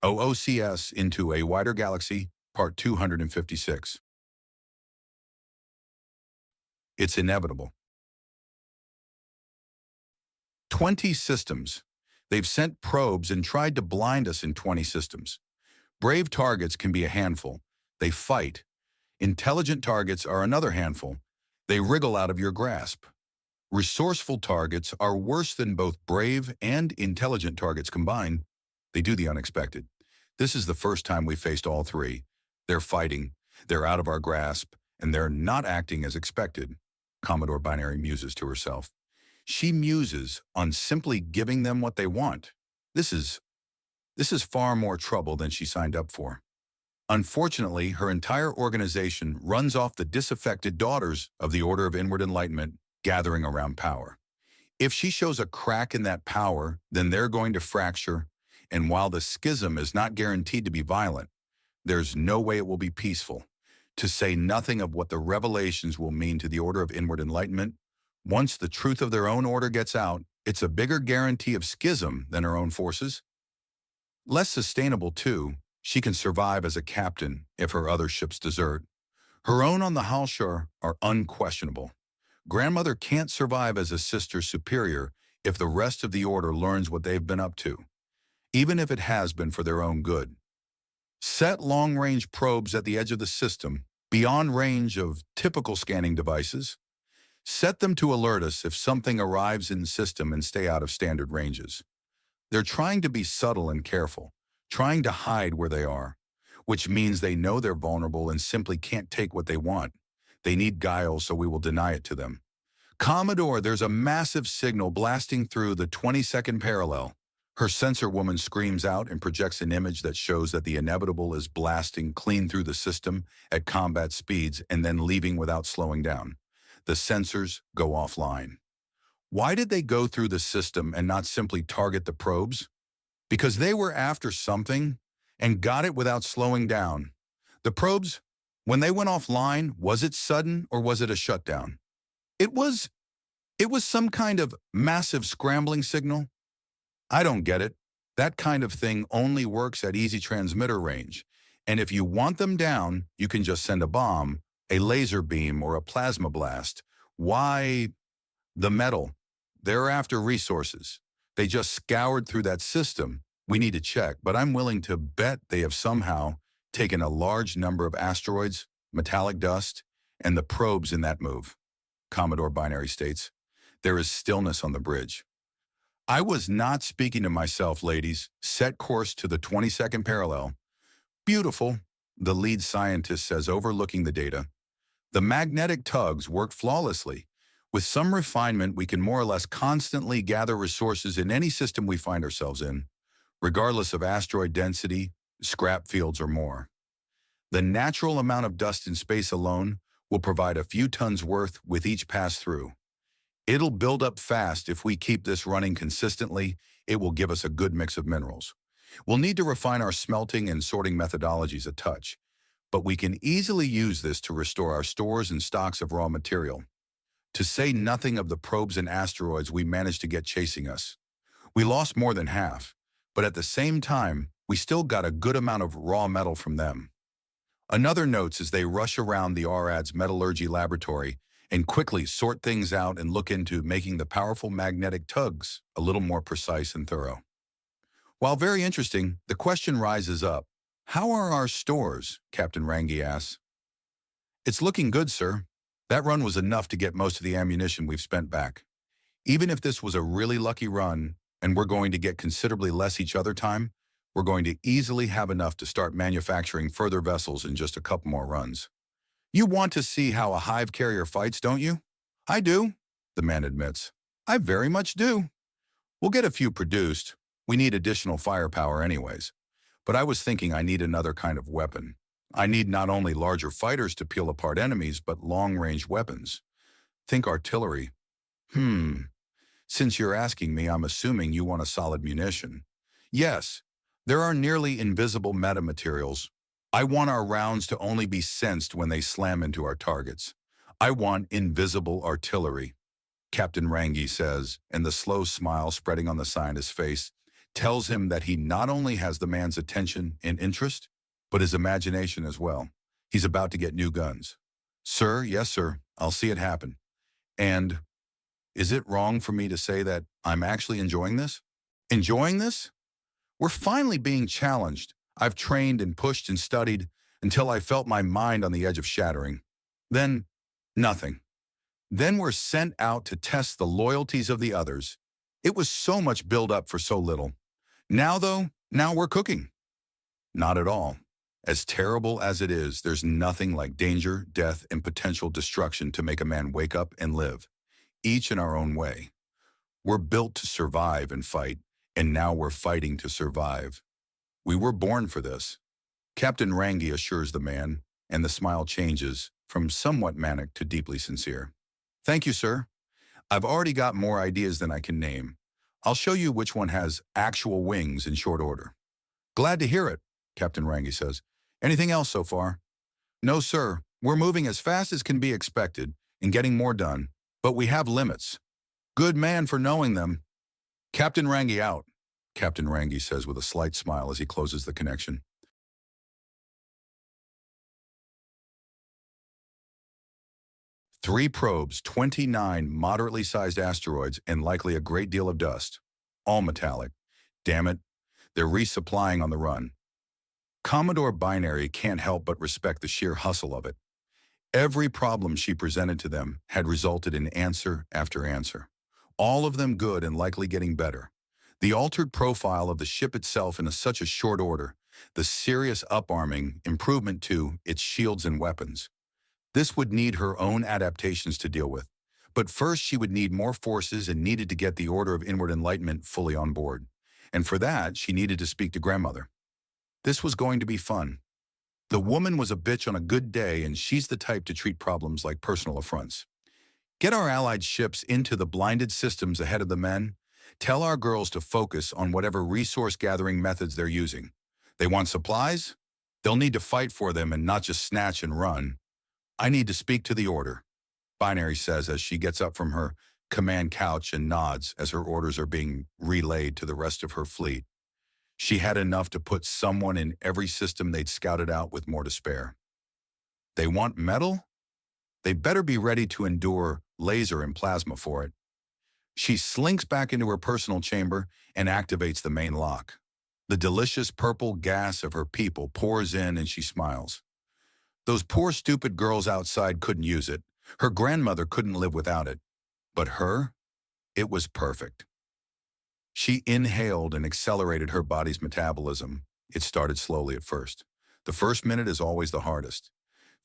OOCS Into a Wider Galaxy, Part 256. It's inevitable. 20 systems. They've sent probes and tried to blind us in 20 systems. Brave targets can be a handful. They fight. Intelligent targets are another handful. They wriggle out of your grasp. Resourceful targets are worse than both brave and intelligent targets combined. They do the unexpected. This is the first time we faced all three. They're fighting, they're out of our grasp, and they're not acting as expected. Commodore Binary muses to herself. She muses on simply giving them what they want. This is far more trouble than she signed up for. Unfortunately, her entire organization runs off the disaffected daughters of the Order of Inward Enlightenment gathering around power. If she shows a crack in that power, then they're going to fracture, and while the schism is not guaranteed to be violent, there's no way it will be peaceful. To say nothing of what the revelations will mean to the Order of Inward Enlightenment, once the truth of their own order gets out, it's a bigger guarantee of schism than her own forces. Less sustainable, too. She can survive as a captain if her other ships desert. Her own on the Halshar are unquestionable. Grandmother can't survive as a sister superior if the rest of the Order learns what they've been up to, even if it has been for their own good. Set long-range probes at the edge of the system, beyond range of typical scanning devices. Set them to alert us if something arrives in the system and stay out of standard ranges. They're trying to be subtle and careful, trying to hide where they are, which means they know they're vulnerable and simply can't take what they want. They need guile, so we will deny it to them. Commodore, there's a massive signal blasting through the 22nd parallel. Her sensor woman screams out and projects an image that shows that the inevitable is blasting clean through the system at combat speeds and then leaving without slowing down. The sensors go offline. Why did they go through the system and not simply target the probes? Because they were after something and got it without slowing down. The probes, when they went offline, was it sudden or was it a shutdown? It was some kind of massive scrambling signal. I don't get it. That kind of thing only works at easy transmitter range. And if you want them down, you can just send a bomb, a laser beam, or a plasma blast. Why? The metal. They're after resources. They just scoured through that system. We need to check, but I'm willing to bet they have somehow taken a large number of asteroids, metallic dust, and the probes in that move. Commodore Binary states, there is stillness on the bridge. I was not speaking to myself, ladies. Set course to the 22nd parallel. Beautiful, the lead scientist says, overlooking the data. The magnetic tugs work flawlessly. With some refinement, we can more or less constantly gather resources in any system we find ourselves in, regardless of asteroid density, scrap fields, or more. The natural amount of dust in space alone will provide a few tons worth with each pass-through. It'll build up fast if we keep this running consistently. It will give us a good mix of minerals. We'll need to refine our smelting and sorting methodologies a touch, but we can easily use this to restore our stores and stocks of raw material. To say nothing of the probes and asteroids we managed to get chasing us. We lost more than half, but at the same time, we still got a good amount of raw metal from them. Another notes as they rush around the RAD's metallurgy laboratory and quickly sort things out and look into making the powerful magnetic tugs a little more precise and thorough. While very interesting, the question rises up. How are our stores? Captain Rangi asks. It's looking good, sir. That run was enough to get most of the ammunition we've spent back. Even if this was a really lucky run and we're going to get considerably less each other time, we're going to easily have enough to start manufacturing further vessels in just a couple more runs. You want to see how a hive carrier fights, don't you? I do, the man admits. I very much do. We'll get a few produced. We need additional firepower anyways. But I was thinking I need another kind of weapon. I need not only larger fighters to peel apart enemies, but long-range weapons. Think artillery. Since you're asking me, I'm assuming you want a solid munition. Yes, there are nearly invisible metamaterials. I want our rounds to only be sensed when they slam into our targets. I want invisible artillery, Captain Rangi says, and the slow smile spreading on the scientist's face. tells him that he not only has the man's attention and interest, but his imagination as well. He's about to get new guns. Sir, yes, sir, I'll see it happen. And is it wrong for me to say that I'm actually enjoying this? Enjoying this? We're finally being challenged. I've trained and pushed and studied until I felt my mind on the edge of shattering. Then, nothing. Then we're sent out to test the loyalties of the others. It was so much build-up for so little. Now, though, now we're cooking. Not at all. As terrible as it is, there's nothing like danger, death, and potential destruction to make a man wake up and live, each in our own way. We're built to survive and fight, and now we're fighting to survive. We were born for this. Captain Rangi assures the man, and the smile changes from somewhat manic to deeply sincere. Thank you, sir. I've already got more ideas than I can name. I'll show you which one has actual wings in short order. Glad to hear it, Captain Rangi says. Anything else so far? No, sir. We're moving as fast as can be expected and getting more done, but we have limits. Good man for knowing them. Captain Rangi out, Captain Rangi says with a slight smile as he closes the connection. Three probes, 29 moderately sized asteroids, and likely a great deal of dust. All metallic. Damn it, they're resupplying on the run. Commodore Binary can't help but respect the sheer hustle of it. Every problem she presented to them had resulted in answer after answer. All of them good and likely getting better. The altered profile of the ship itself in such a short order, the serious up-arming, improvement to its shields and weapons. This would need her own adaptations to deal with. But first she would need more forces and needed to get the Order of Inward Enlightenment fully on board. And for that, she needed to speak to grandmother. This was going to be fun. The woman was a bitch on a good day, and she's the type to treat problems like personal affronts. Get our allied ships into the blinded systems ahead of the men. Tell our girls to focus on whatever resource-gathering methods they're using. They want supplies? They'll need to fight for them and not just snatch and run. I need to speak to the Order, Binary says as she gets up from her command couch and nods as her orders are being relayed to the rest of her fleet. She had enough to put someone in every system they'd scouted out with more to spare. They want metal? They better be ready to endure laser and plasma for it. She slinks back into her personal chamber and activates the main lock. The delicious purple gas of her people pours in and she smiles. Those poor stupid girls outside couldn't use it. Her grandmother couldn't live without it. But her, it was perfect. She inhaled and accelerated her body's metabolism. It started slowly at first. The first minute is always the hardest.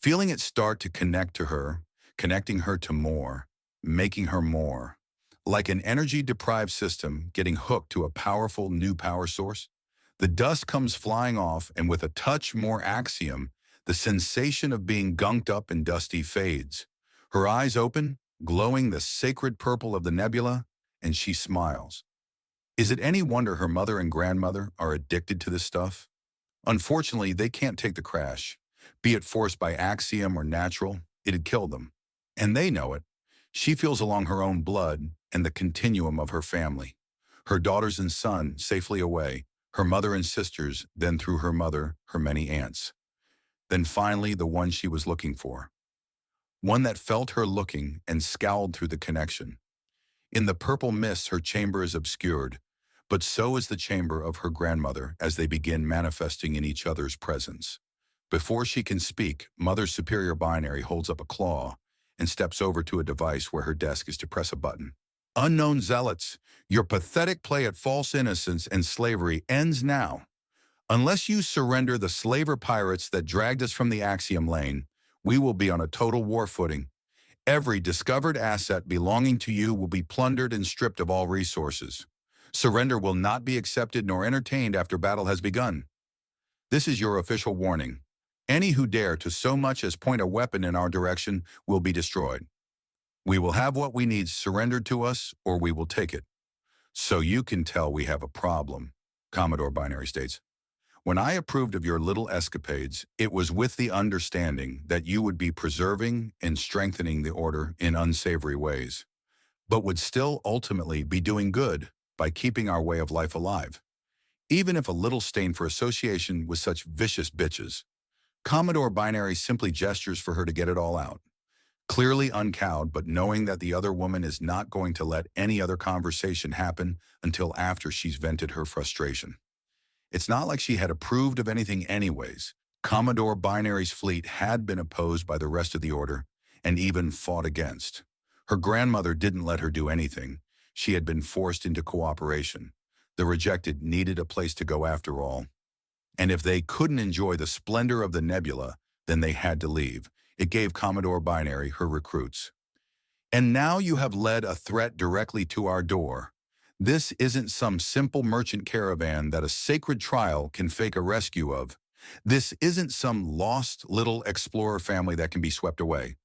Feeling it start to connect to her, connecting her to more, making her more. Like an energy-deprived system getting hooked to a powerful new power source. The dust comes flying off, and with a touch more axiom, the sensation of being gunked up and dusty fades. Her eyes open, glowing the sacred purple of the nebula, and she smiles. Is it any wonder her mother and grandmother are addicted to this stuff? Unfortunately, they can't take the crash. Be it forced by axiom or natural, it'd kill them. And they know it. She feels along her own blood and the continuum of her family. Her daughters and son safely away, her mother and sisters, then through her mother, her many aunts. Then finally the one she was looking for. One that felt her looking and scowled through the connection. In the purple mist her chamber is obscured, but so is the chamber of her grandmother as they begin manifesting in each other's presence. Before she can speak, Mother Superior Binary holds up a claw and steps over to a device where her desk is to press a button. Unknown zealots, your pathetic play at false innocence and slavery ends now. Unless you surrender the slaver pirates that dragged us from the Axiom Lane, we will be on a total war footing. Every discovered asset belonging to you will be plundered and stripped of all resources. Surrender will not be accepted nor entertained after battle has begun. This is your official warning. Any who dare to so much as point a weapon in our direction will be destroyed. We will have what we need surrendered to us, or we will take it. So you can tell we have a problem, Commodore Binary states. When I approved of your little escapades, it was with the understanding that you would be preserving and strengthening the order in unsavory ways, but would still ultimately be doing good by keeping our way of life alive. even if a little stain for association with such vicious bitches. Commodore Binary simply gestures for her to get it all out. Clearly uncowed, but knowing that the other woman is not going to let any other conversation happen until after she's vented her frustration. It's not like she had approved of anything anyways. Commodore Binary's fleet had been opposed by the rest of the Order and even fought against. Her grandmother didn't let her do anything. She had been forced into cooperation. The rejected needed a place to go after all. And if they couldn't enjoy the splendor of the nebula, then they had to leave. It gave Commodore Binary her recruits. And now you have led a threat directly to our door. This isn't some simple merchant caravan that a sacred trial can fake a rescue of. This isn't some lost little explorer family that can be swept away.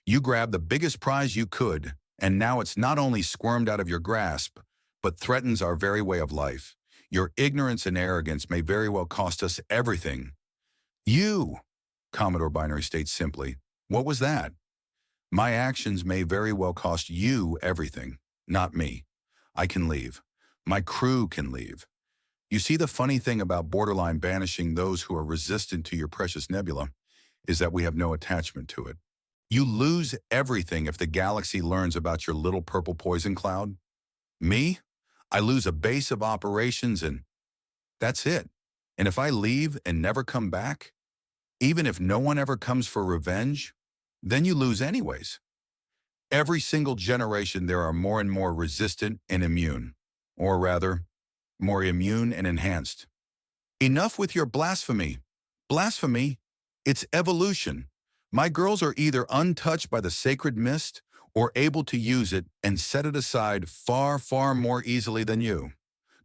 You grabbed the biggest prize you could, and now it's not only squirmed out of your grasp, but threatens our very way of life. Your ignorance and arrogance may very well cost us everything. You, Commodore Binary states simply, what was that? My actions may very well cost you everything, not me. I can leave. My crew can leave. You see, the funny thing about borderline banishing those who are resistant to your precious nebula is that we have no attachment to it. You lose everything if the galaxy learns about your little purple poison cloud. Me? I lose a base of operations and that's it. And if I leave and never come back, even if no one ever comes for revenge, then you lose anyways. Every single generation there are more and more resistant and immune, or rather, more immune and enhanced. Enough with your blasphemy. Blasphemy? It's evolution. My girls are either untouched by the sacred mist or able to use it and set it aside far, far more easily than you.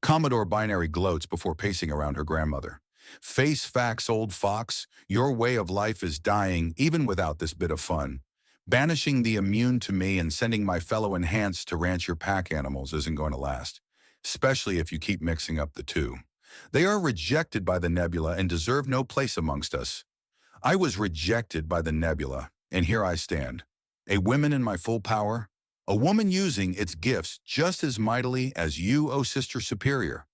Commodore Binary gloats before pacing around her grandmother. Face facts, old fox. Your way of life is dying even without this bit of fun. Banishing the immune to me and sending my fellow enhanced to ranch your pack animals isn't going to last, especially if you keep mixing up the two. They are rejected by the nebula and deserve no place amongst us. I was rejected by the nebula, and here I stand. A woman in my full power, a woman using its gifts just as mightily as you, O Sister Superior,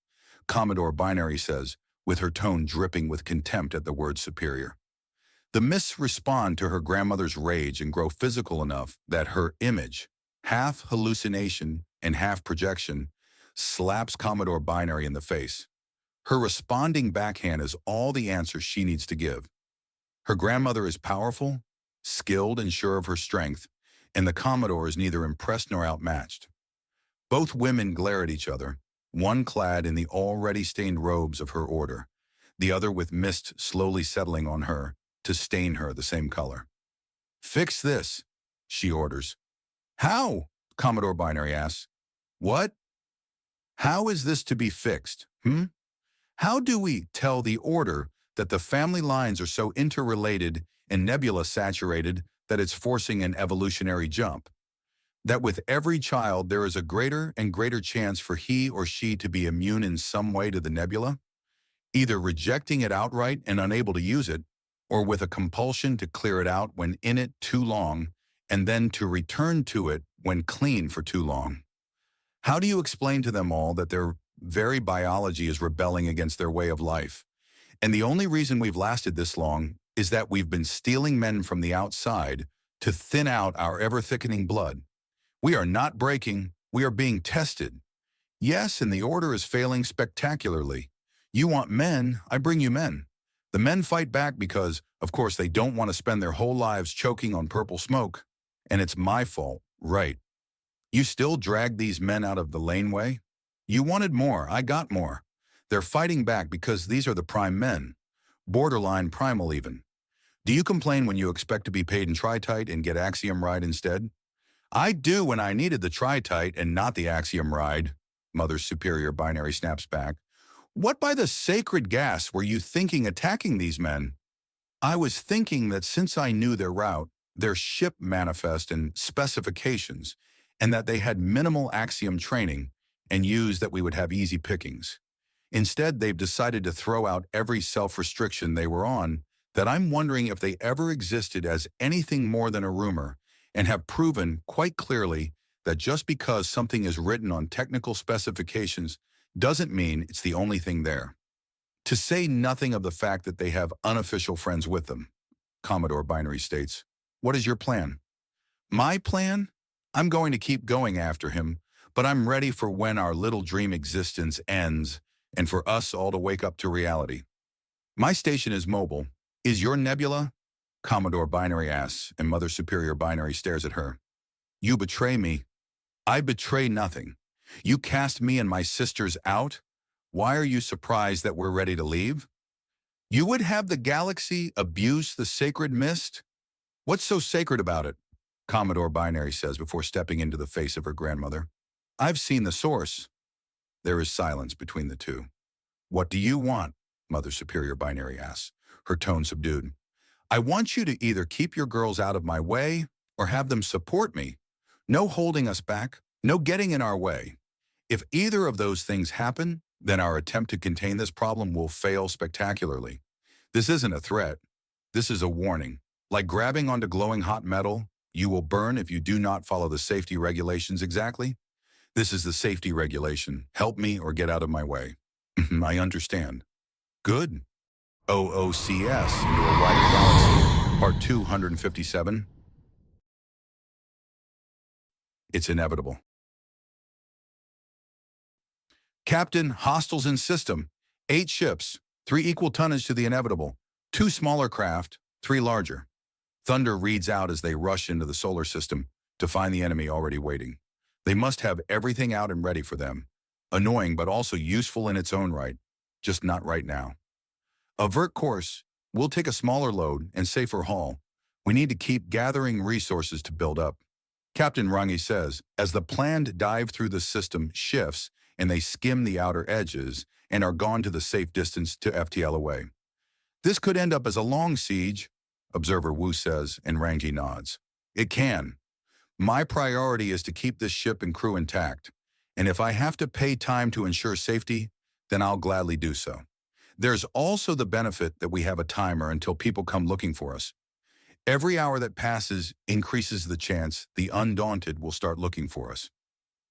Commodore Binary says, with her tone dripping with contempt at the word superior. The mists respond to her grandmother's rage and grow physical enough that her image, half hallucination and half projection, slaps Commodore Binary in the face. Her responding backhand is all the answers she needs to give. Her grandmother is powerful, skilled and sure of her strength, and the Commodore is neither impressed nor outmatched. Both women glare at each other, one clad in the already stained robes of her order, the other with mist slowly settling on her to stain her the same color. Fix this, she orders. How? Commodore Binary asks. What? How is this to be fixed? How do we tell the Order that the family lines are so interrelated and nebula-saturated that it's forcing an evolutionary jump? That with every child there is a greater and greater chance for he or she to be immune in some way to the nebula? Either rejecting it outright and unable to use it, or with a compulsion to clear it out when in it too long, and then to return to it when clean for too long. How do you explain to them all that their very biology is rebelling against their way of life? And the only reason we've lasted this long is that we've been stealing men from the outside to thin out our ever-thickening blood. We are not breaking, we are being tested. Yes, and the Order is failing spectacularly. You want men, I bring you men. The men fight back because, of course, they don't want to spend their whole lives choking on purple smoke. And it's my fault, right? You still drag these men out of the laneway? You wanted more, I got more. They're fighting back because these are the prime men. Borderline primal even. Do you complain when you expect to be paid in tritite and get axiom ride instead? I do when I needed the tritite and not the axiom ride, Mother's Superior Binary snaps back. What by the sacred gas were you thinking attacking these men? I was thinking that since I knew their route, their ship manifest and specifications, and that they had minimal axiom training, and used that we would have easy pickings. Instead, they've decided to throw out every self-restriction they were on, that I'm wondering if they ever existed as anything more than a rumor, and have proven quite clearly that just because something is written on technical specifications doesn't mean it's the only thing there. To say nothing of the fact that they have unofficial friends with them, Commodore Binary states. What is your plan? My plan? I'm going to keep going after him, but I'm ready for when our little dream existence ends and for us all to wake up to reality. My station is mobile. Is your nebula? Commodore Binary asks, and Mother Superior Binary stares at her. You betray me. I betray nothing. You cast me and my sisters out? Why are you surprised that we're ready to leave? You would have the galaxy abuse the sacred mist? What's so sacred about it? Commodore Binary says before stepping into the face of her grandmother. I've seen the source. There is silence between the two. What do you want? Mother Superior Binary asks, her tone subdued. I want you to either keep your girls out of my way or have them support me. No holding us back, no getting in our way. If either of those things happen, then our attempt to contain this problem will fail spectacularly. This isn't a threat. This is a warning. Like grabbing onto glowing hot metal, you will burn if you do not follow the safety regulations exactly. This is the safety regulation. Help me or get out of my way. I understand. Good. OOCS into a wider galaxy, part 257. It's inevitable. Captain, hostiles in system. 8 ships, 3 equal tonnage to the inevitable. 2 smaller craft, 3 larger. Thunder reads out as they rush into the solar system to find the enemy already waiting. They must have everything out and ready for them. Annoying but also useful in its own right, just not right now. Avert course. We'll take a smaller load and safer haul. We need to keep gathering resources to build up. Captain Rangi says, as the planned dive through the system shifts and they skim the outer edges and are gone to the safe distance to FTL away. This could end up as a long siege, Observer Wu says, and Rangi nods. It can. My priority is to keep this ship and crew intact, and if I have to pay time to ensure safety, then I'll gladly do so. There's also the benefit that we have a timer until people come looking for us. Every hour that passes increases the chance the Undaunted will start looking for us.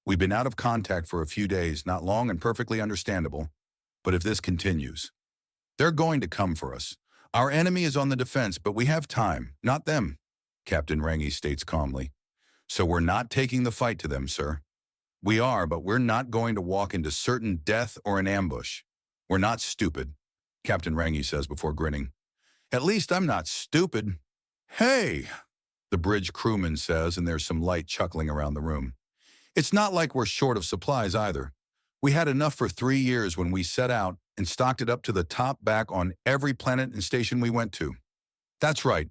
We've been out of contact for a few days, not long and perfectly understandable, but if this continues, they're going to come for us. Our enemy is on the defense, but we have time, not them, Captain Rangi states calmly. So we're not taking the fight to them, sir. We are, but we're not going to walk into certain death or an ambush. We're not stupid, Captain Rangi says before grinning. At least I'm not stupid. Hey, the bridge crewman says, and there's some light chuckling around the room. It's not like we're short of supplies either. We had enough for 3 years when we set out and stocked it up to the top back on every planet and station we went to. That's right.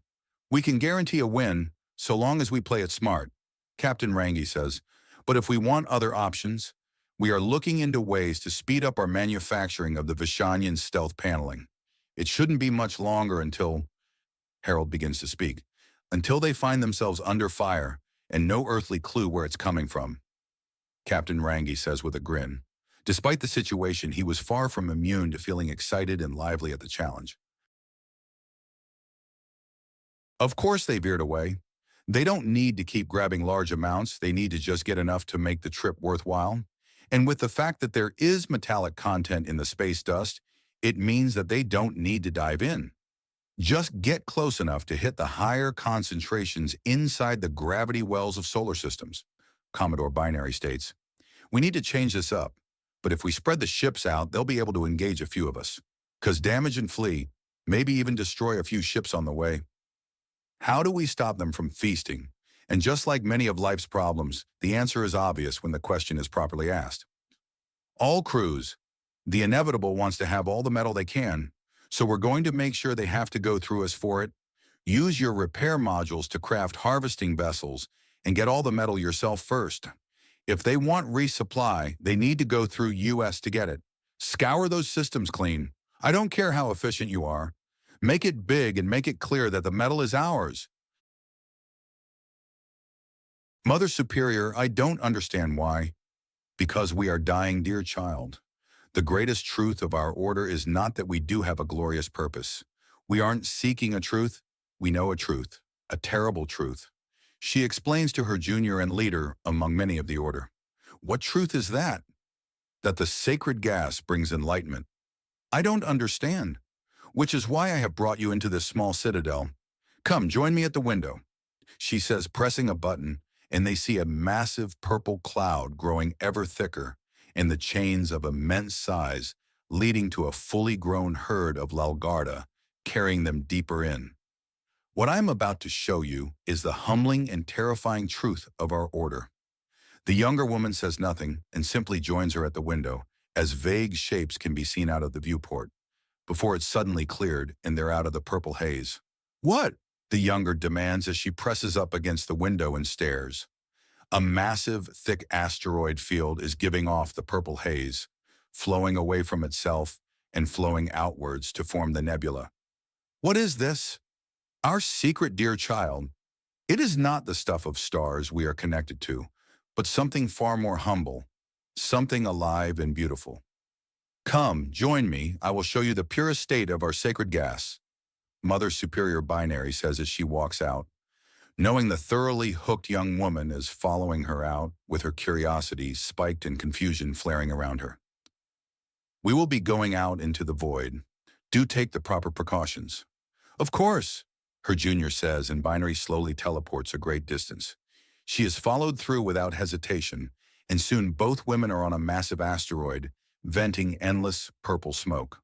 We can guarantee a win so long as we play it smart, Captain Rangi says. But if we want other options, we are looking into ways to speed up our manufacturing of the Vishanian stealth paneling. It shouldn't be much longer until, Harold begins to speak, until they find themselves under fire and no earthly clue where it's coming from. Captain Rangi says with a grin. Despite the situation, he was far from immune to feeling excited and lively at the challenge. Of course they veered away. They don't need to keep grabbing large amounts, they need to just get enough to make the trip worthwhile. And with the fact that there is metallic content in the space dust, it means that they don't need to dive in. Just get close enough to hit the higher concentrations inside the gravity wells of solar systems, Commodore Binary states. We need to change this up, but if we spread the ships out, they'll be able to engage a few of us. 'Cause damage and flee, maybe even destroy a few ships on the way. How do we stop them from feasting? And just like many of life's problems, the answer is obvious when the question is properly asked. All crews, the inevitable wants to have all the metal they can, so we're going to make sure they have to go through us for it. Use your repair modules to craft harvesting vessels and get all the metal yourself first. If they want resupply, they need to go through US to get it. Scour those systems clean. I don't care how efficient you are. Make it big and make it clear that the metal is ours. Mother Superior, I don't understand why. Because we are dying, dear child. The greatest truth of our order is not that we do have a glorious purpose. We aren't seeking a truth, we know a truth, a terrible truth. She explains to her junior and leader among many of the order. What truth is that? that the sacred gas brings enlightenment. I don't understand, which is why I have brought you into this small citadel. Come, join me at the window, she says, pressing a button, and they see a massive purple cloud growing ever thicker in the chains of immense size, leading to a fully grown herd of Lalgarda, carrying them deeper in. What I'm about to show you is the humbling and terrifying truth of our order. The younger woman says nothing and simply joins her at the window, as vague shapes can be seen out of the viewport, before it's suddenly cleared and they're out of the purple haze. What? The younger demands as she presses up against the window and stares. A massive, thick asteroid field is giving off the purple haze, flowing away from itself and flowing outwards to form the nebula. What is this? Our secret, dear child. It is not the stuff of stars we are connected to, but something far more humble, something alive and beautiful. Come, join me. I will show you the purest state of our sacred gas, Mother Superior Binary says as she walks out, knowing the thoroughly hooked young woman is following her out with her curiosity spiked and confusion flaring around her. We will be going out into the void. Do take the proper precautions. Of course, her junior says, and Binary slowly teleports a great distance. She is followed through without hesitation, and soon both women are on a massive asteroid, venting endless purple smoke.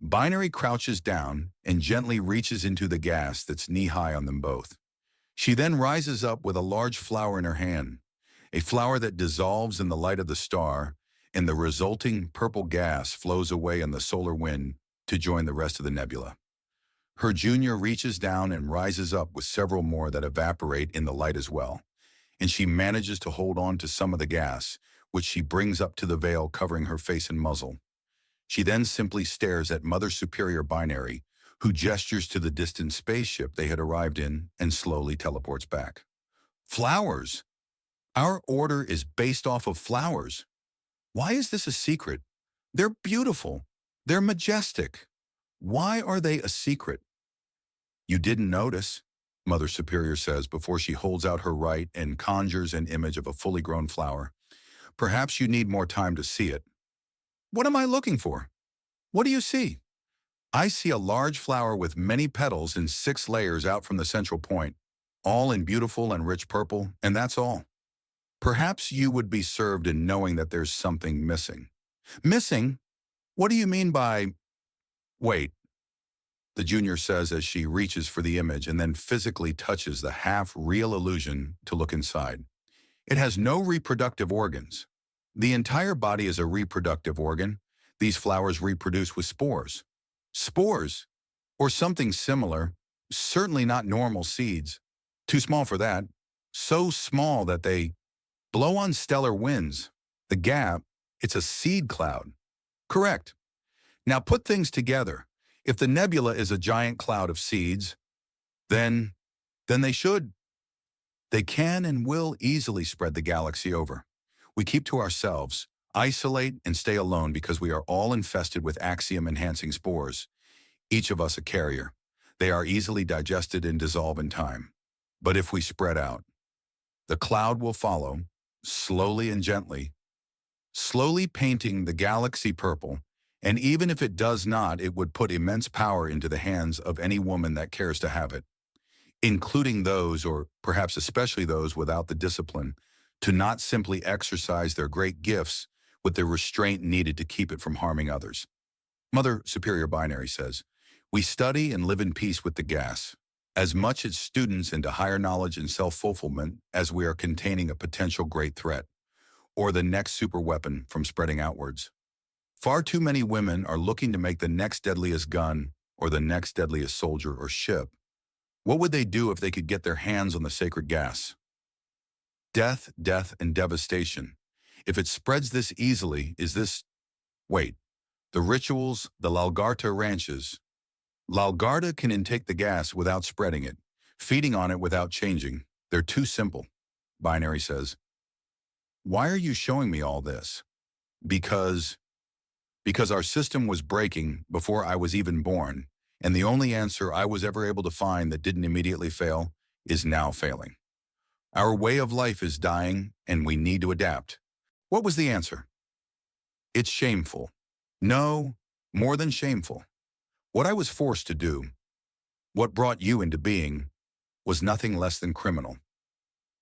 Binary crouches down and gently reaches into the gas that's knee-high on them both. She then rises up with a large flower in her hand, a flower that dissolves in the light of the star, and the resulting purple gas flows away in the solar wind to join the rest of the nebula. Her junior reaches down and rises up with several more that evaporate in the light as well, and she manages to hold on to some of the gas, which she brings up to the veil covering her face and muzzle. She then simply stares at Mother Superior Binary, who gestures to the distant spaceship they had arrived in and slowly teleports back. Flowers! Our order is based off of flowers. Why is this a secret? They're beautiful. They're majestic. Why are they a secret? You didn't notice, Mother Superior says before she holds out her right and conjures an image of a fully grown flower. Perhaps you need more time to see it. What am I looking for? What do you see? I see a large flower with many petals and 6 layers out from the central point, all in beautiful and rich purple, and that's all. Perhaps you would be served in knowing that there's something missing. Missing? What do you mean by... Wait, the junior says as she reaches for the image and then physically touches the half-real illusion to look inside. It has no reproductive organs. The entire body is a reproductive organ. These flowers reproduce with spores. Spores? Or something similar. Certainly not normal seeds. Too small for that. So small that they blow on stellar winds. The gap, it's a seed cloud. Correct. Now put things together. If the nebula is a giant cloud of seeds, then they should. They can and will easily spread the galaxy over. We keep to ourselves, isolate, and stay alone because we are all infested with axiom-enhancing spores, each of us a carrier. They are easily digested and dissolve in time. But if we spread out, the cloud will follow, slowly and gently, slowly painting the galaxy purple, and even if it does not, it would put immense power into the hands of any woman that cares to have it, including those, or perhaps especially those without the discipline, to not simply exercise their great gifts with the restraint needed to keep it from harming others. Mother Superior Binary says, we study and live in peace with the gas, as much as students into higher knowledge and self-fulfillment as we are containing a potential great threat, or the next superweapon from spreading outwards. Far too many women are looking to make the next deadliest gun or the next deadliest soldier or ship. What would they do if they could get their hands on the sacred gas? Death, death, and devastation. If it spreads this easily, is this... Wait, the rituals, the Lalgarta ranches. Lalgarta can intake the gas without spreading it, feeding on it without changing. They're too simple, Binary says. Why are you showing me all this? Because our system was breaking before I was even born, and the only answer I was ever able to find that didn't immediately fail is now failing. Our way of life is dying, and we need to adapt. What was the answer? It's shameful. No, more than shameful. What I was forced to do, what brought you into being, was nothing less than criminal.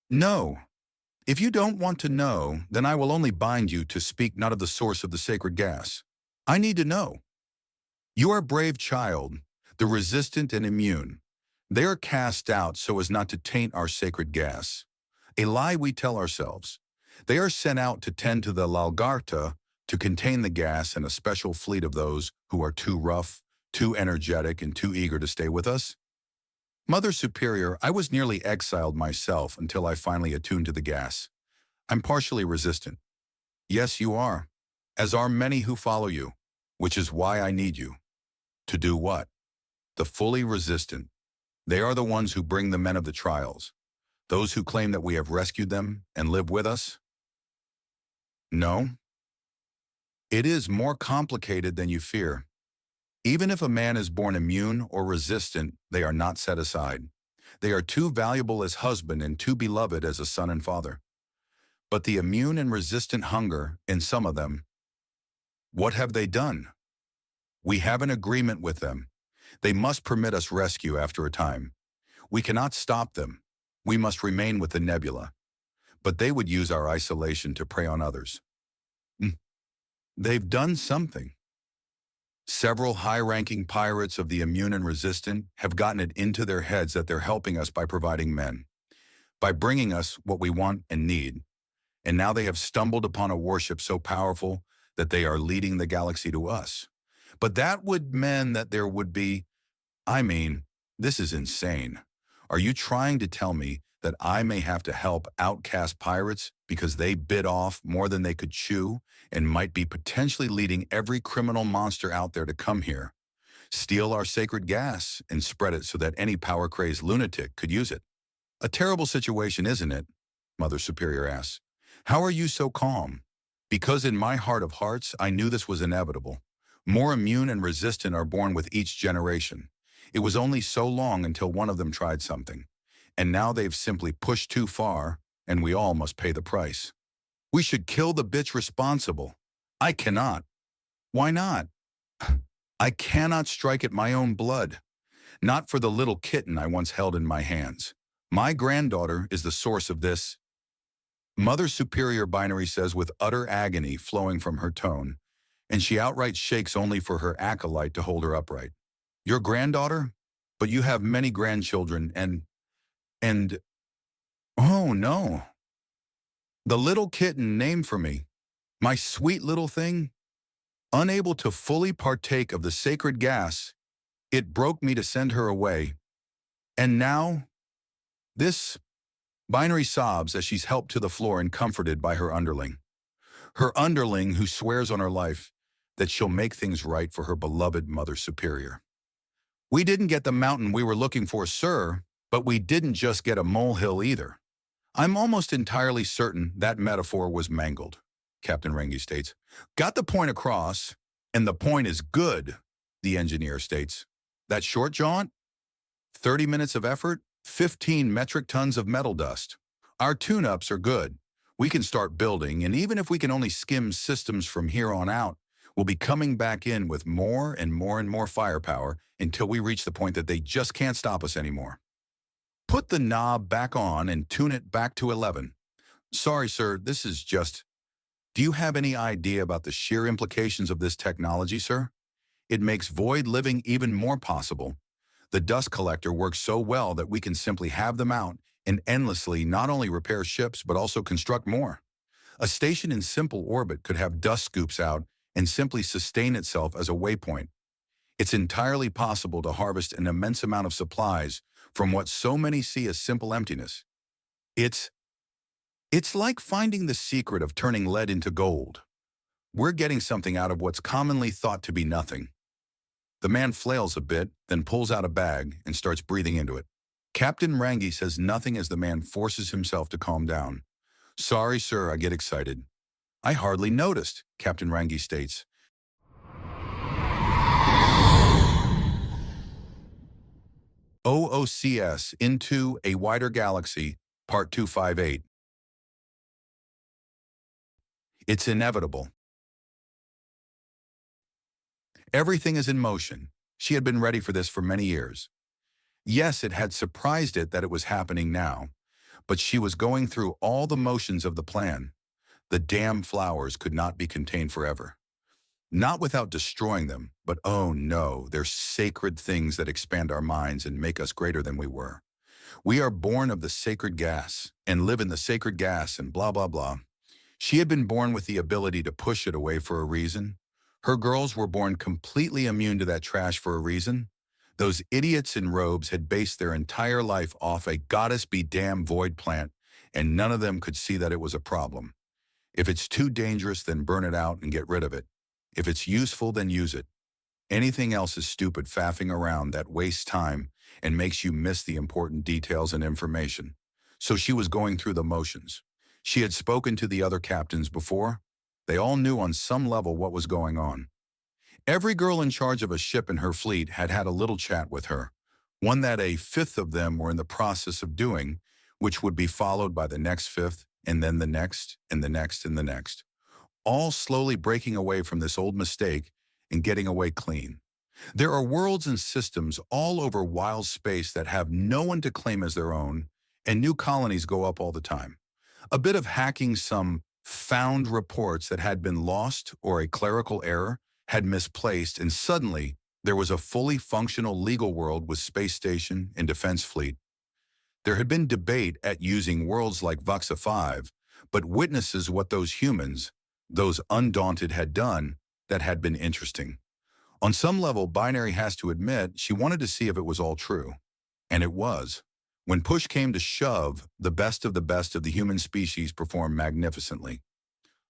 No, if you don't want to know, then I will only bind you to speak not of the source of the sacred gas. I need to know. You are a brave child, the resistant and immune. They are cast out so as not to taint our sacred gas. A lie we tell ourselves. They are sent out to tend to the Lalgarta to contain the gas and a special fleet of those who are too rough, too energetic, and too eager to stay with us. Mother Superior, I was nearly exiled myself until I finally attuned to the gas. I'm partially resistant. Yes, you are, as are many who follow you, which is why I need you. To do what? The fully resistant. They are the ones who bring the men of the trials, those who claim that we have rescued them and live with us. No. It is more complicated than you fear. Even if a man is born immune or resistant, they are not set aside. They are too valuable as husband and too beloved as a son and father. But the immune and resistant hunger in some of them. What have they done? We have an agreement with them. They must permit us rescue after a time. We cannot stop them. We must remain with the nebula. But they would use our isolation to prey on others. They've done something. Several high-ranking pirates of the immune and resistant have gotten it into their heads that they're helping us by providing men, by bringing us what we want and need. And now they have stumbled upon a warship so powerful that they are leading the galaxy to us. But that would mean that there would be, this is insane. Are you trying to tell me that I may have to help outcast pirates because they bit off more than they could chew and might be potentially leading every criminal monster out there to come here, steal our sacred gas, and spread it so that any power-crazed lunatic could use it? A terrible situation, isn't it? Mother Superior asks. How are you so calm? Because in my heart of hearts, I knew this was inevitable. More immune and resistant are born with each generation. It was only so long until one of them tried something. And now they've simply pushed too far, and we all must pay the price. We should kill the bitch responsible. I cannot. Why not? I cannot strike at my own blood. Not for the little kitten I once held in my hands. My granddaughter is the source of this. Mother Superior Binary says with utter agony flowing from her tone, and she outright shakes only for her acolyte to hold her upright. Your granddaughter? But you have many grandchildren and, oh no. The little kitten named for me, my sweet little thing, unable to fully partake of the sacred gas, it broke me to send her away. And now, this Binary sobs as she's helped to the floor and comforted by her underling. Her underling who swears on her life that she'll make things right for her beloved Mother Superior. We didn't get the mountain we were looking for, sir, but we didn't just get a molehill either. I'm almost entirely certain that metaphor was mangled, Captain Rengi states. Got the point across, and the point is good, the engineer states. That short jaunt? 30 minutes of effort? 15 metric tons of metal dust. Our tune-ups are good. We can start building, and even if we can only skim systems from here on out, we'll be coming back in with more and more and more firepower until we reach the point that they just can't stop us anymore. Put the knob back on and tune it back to 11. Sorry, sir, this is just... Do you have any idea about the sheer implications of this technology, sir? It makes void living even more possible. The dust collector works so well that we can simply have them out and endlessly not only repair ships but also construct more. A station in simple orbit could have dust scoops out and simply sustain itself as a waypoint. It's entirely possible to harvest an immense amount of supplies from what so many see as simple emptiness. It's like finding the secret of turning lead into gold. We're getting something out of what's commonly thought to be nothing. The man flails a bit, then pulls out a bag and starts breathing into it. Captain Rangi says nothing as the man forces himself to calm down. Sorry, sir, I get excited. I hardly noticed, Captain Rangi states. OOCS Into a Wider Galaxy, Part 258. It's inevitable. Everything is in motion. She had been ready for this for many years. Yes, it had surprised it that it was happening now, but she was going through all the motions of the plan. The damn flowers could not be contained forever. Not without destroying them, but oh no, they're sacred things that expand our minds and make us greater than we were. We are born of the sacred gas and live in the sacred gas and blah, blah, blah. She had been born with the ability to push it away for a reason. Her girls were born completely immune to that trash for a reason. Those idiots in robes had based their entire life off a goddess-be-damn void plant, and none of them could see that it was a problem. If it's too dangerous, then burn it out and get rid of it. If it's useful, then use it. Anything else is stupid faffing around that wastes time and makes you miss the important details and information. So she was going through the motions. She had spoken to the other captains before. They all knew on some level what was going on. Every girl in charge of a ship in her fleet had had a little chat with her, one that a fifth of them were in the process of doing, which would be followed by the next fifth, and then the next, and the next, and the next. All slowly breaking away from this old mistake and getting away clean. There are worlds and systems all over wild space that have no one to claim as their own, and new colonies go up all the time. A bit of hacking some found reports that had been lost or a clerical error had misplaced, and suddenly there was a fully functional legal world with space station and defense fleet. There had been debate at using worlds like Vuxa 5, but witnesses what those humans, those undaunted, had done that had been interesting. On some level, Binary has to admit she wanted to see if it was all true. And it was. When push came to shove, the best of the human species performed magnificently.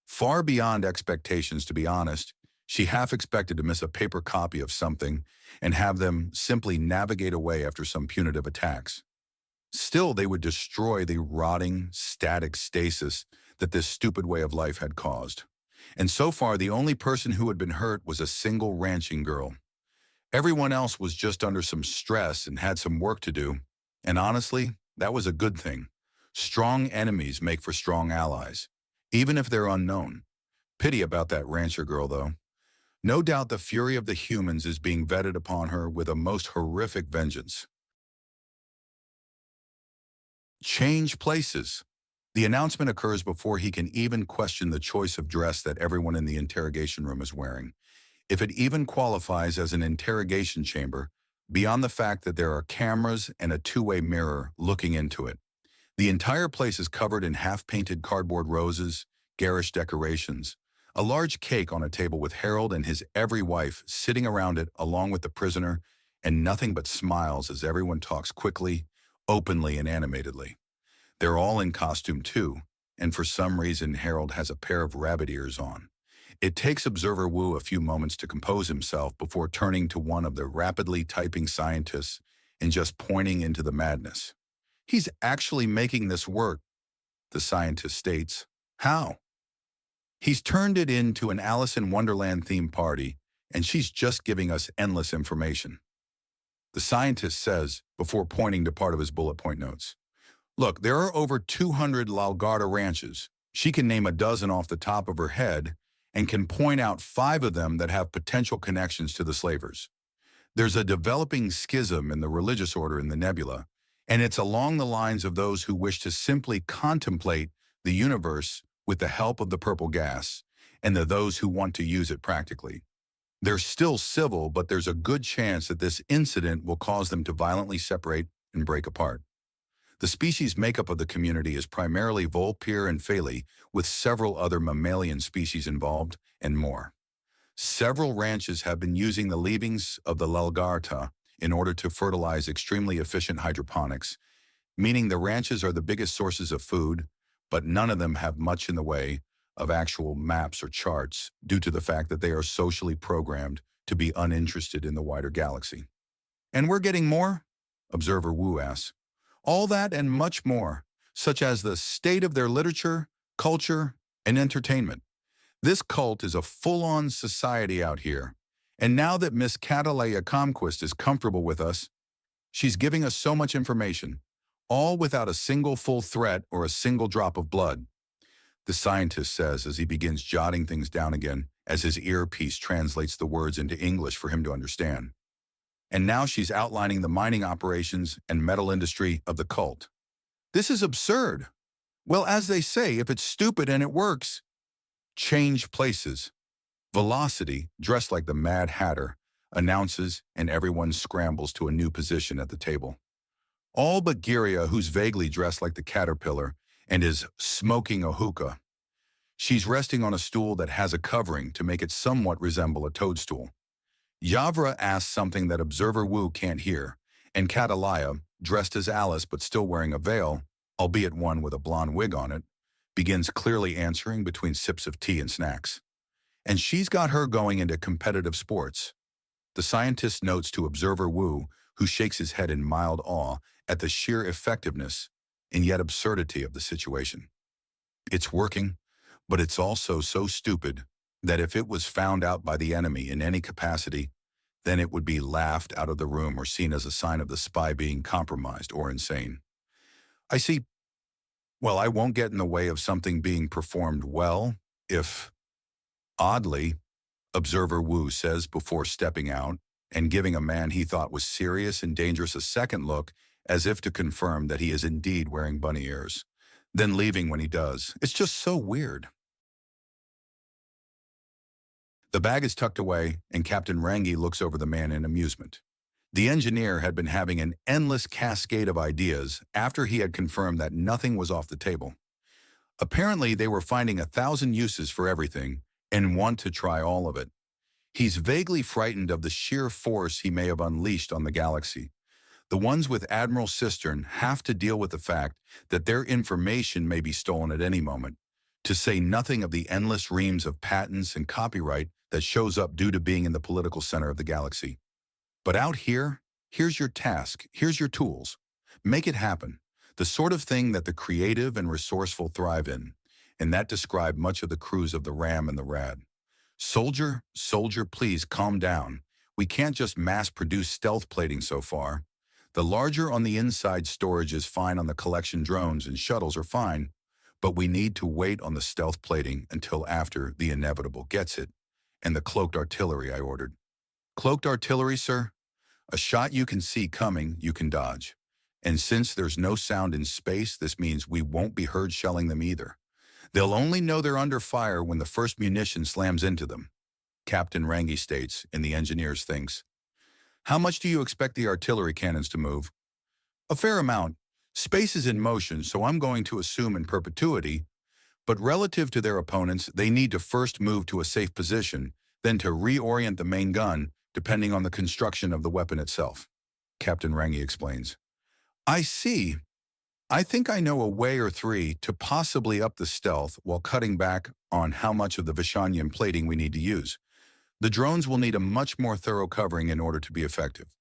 Far beyond expectations, to be honest. She half expected to miss a paper copy of something and have them simply navigate away after some punitive attacks. Still, they would destroy the rotting, static stasis that this stupid way of life had caused. And so far, the only person who had been hurt was a single ranching girl. Everyone else was just under some stress and had some work to do. And honestly, that was a good thing. Strong enemies make for strong allies, even if they're unknown. Pity about that rancher girl, though. No doubt the fury of the humans is being vetted upon her with a most horrific vengeance. Change places. The announcement occurs before he can even question the choice of dress that everyone in the interrogation room is wearing. If it even qualifies as an interrogation chamber, beyond the fact that there are cameras and a two-way mirror looking into it. The entire place is covered in half-painted cardboard roses, garish decorations, a large cake on a table with Harold and his every wife sitting around it along with the prisoner, and nothing but smiles as everyone talks quickly, openly, and animatedly. They're all in costume too, and for some reason Harold has a pair of rabbit ears on. It takes Observer Wu a few moments to compose himself before turning to one of the rapidly typing scientists and just pointing into the madness. He's actually making this work, the scientist states. How? He's turned it into an Alice in Wonderland theme party, and she's just giving us endless information. The scientist says, before pointing to part of his bullet point notes. Look, there are over 200 Lalgarda ranches. She can name a dozen off the top of her head and can point out 5 of them that have potential connections to the slavers. There's a developing schism in the religious order in the nebula, and it's along the lines of those who wish to simply contemplate the universe with the help of the purple gas, and those who want to use it practically. They're still civil, but there's a good chance that this incident will cause them to violently separate and break apart. The species makeup of the community is primarily Volpir and Phaley, with several other mammalian species involved, and more. Several ranches have been using the leavings of the Lalgarta in order to fertilize extremely efficient hydroponics, meaning the ranches are the biggest sources of food, but none of them have much in the way of actual maps or charts due to the fact that they are socially programmed to be uninterested in the wider galaxy. And we're getting more? Observer Wu asks. All that and much more, such as the state of their literature, culture, and entertainment. This cult is a full-on society out here, and now that Miss Catalaya Comquist is comfortable with us, she's giving us so much information, all without a single full threat or a single drop of blood. The scientist says as he begins jotting things down again as his earpiece translates the words into English for him to understand. And now she's outlining the mining operations and metal industry of the cult. This is absurd. Well, as they say, if it's stupid and it works, change places. Velocity, dressed like the Mad Hatter, announces, and everyone scrambles to a new position at the table. All but Giria, who's vaguely dressed like the caterpillar and is smoking a hookah. She's resting on a stool that has a covering to make it somewhat resemble a toadstool. Yavra asks something that Observer Wu can't hear, and Catalaya, dressed as Alice but still wearing a veil, albeit one with a blonde wig on it, begins clearly answering between sips of tea and snacks. And she's got her going into competitive sports. The scientist notes to Observer Wu, who shakes his head in mild awe at the sheer effectiveness and yet absurdity of the situation. It's working, but it's also so stupid that if it was found out by the enemy in any capacity, then it would be laughed out of the room or seen as a sign of the spy being compromised or insane. I see. Well, I won't get in the way of something being performed well if, oddly, Observer Wu says before stepping out and giving a man he thought was serious and dangerous a second look as if to confirm that he is indeed wearing bunny ears, then leaving when he does. It's just so weird. The bag is tucked away, and Captain Rangi looks over the man in amusement. The engineer had been having an endless cascade of ideas after he had confirmed that nothing was off the table. Apparently, they were finding 1,000 uses for everything and want to try all of it. He's vaguely frightened of the sheer force he may have unleashed on the galaxy. The ones with Admiral Cistern have to deal with the fact that their information may be stolen at any moment, to say nothing of the endless reams of patents and copyright that shows up due to being in the political center of the galaxy. But out here, here's your task, here's your tools. Make it happen, the sort of thing that the creative and resourceful thrive in, and that described much of the crews of the Ram and the Rad. Soldier, please calm down. We can't just mass-produce stealth plating so far. The larger on the inside storage is fine on the collection drones and shuttles are fine, but we need to wait on the stealth plating until after the inevitable gets it, and the cloaked artillery I ordered. Cloaked artillery, sir? A shot you can see coming, you can dodge. And since there's no sound in space, this means we won't be heard shelling them either. They'll only know they're under fire when the first munition slams into them, Captain Rangi states, and the engineers thinks. How much do you expect the artillery cannons to move? A fair amount. Space is in motion, so I'm going to assume in perpetuity, but relative to their opponents, they need to first move to a safe position, then to reorient the main gun, depending on the construction of the weapon itself, Captain Rangi explains. I see. I think I know a way or three to possibly up the stealth while cutting back on how much of the Vishanian plating we need to use. The drones will need a much more thorough covering in order to be effective.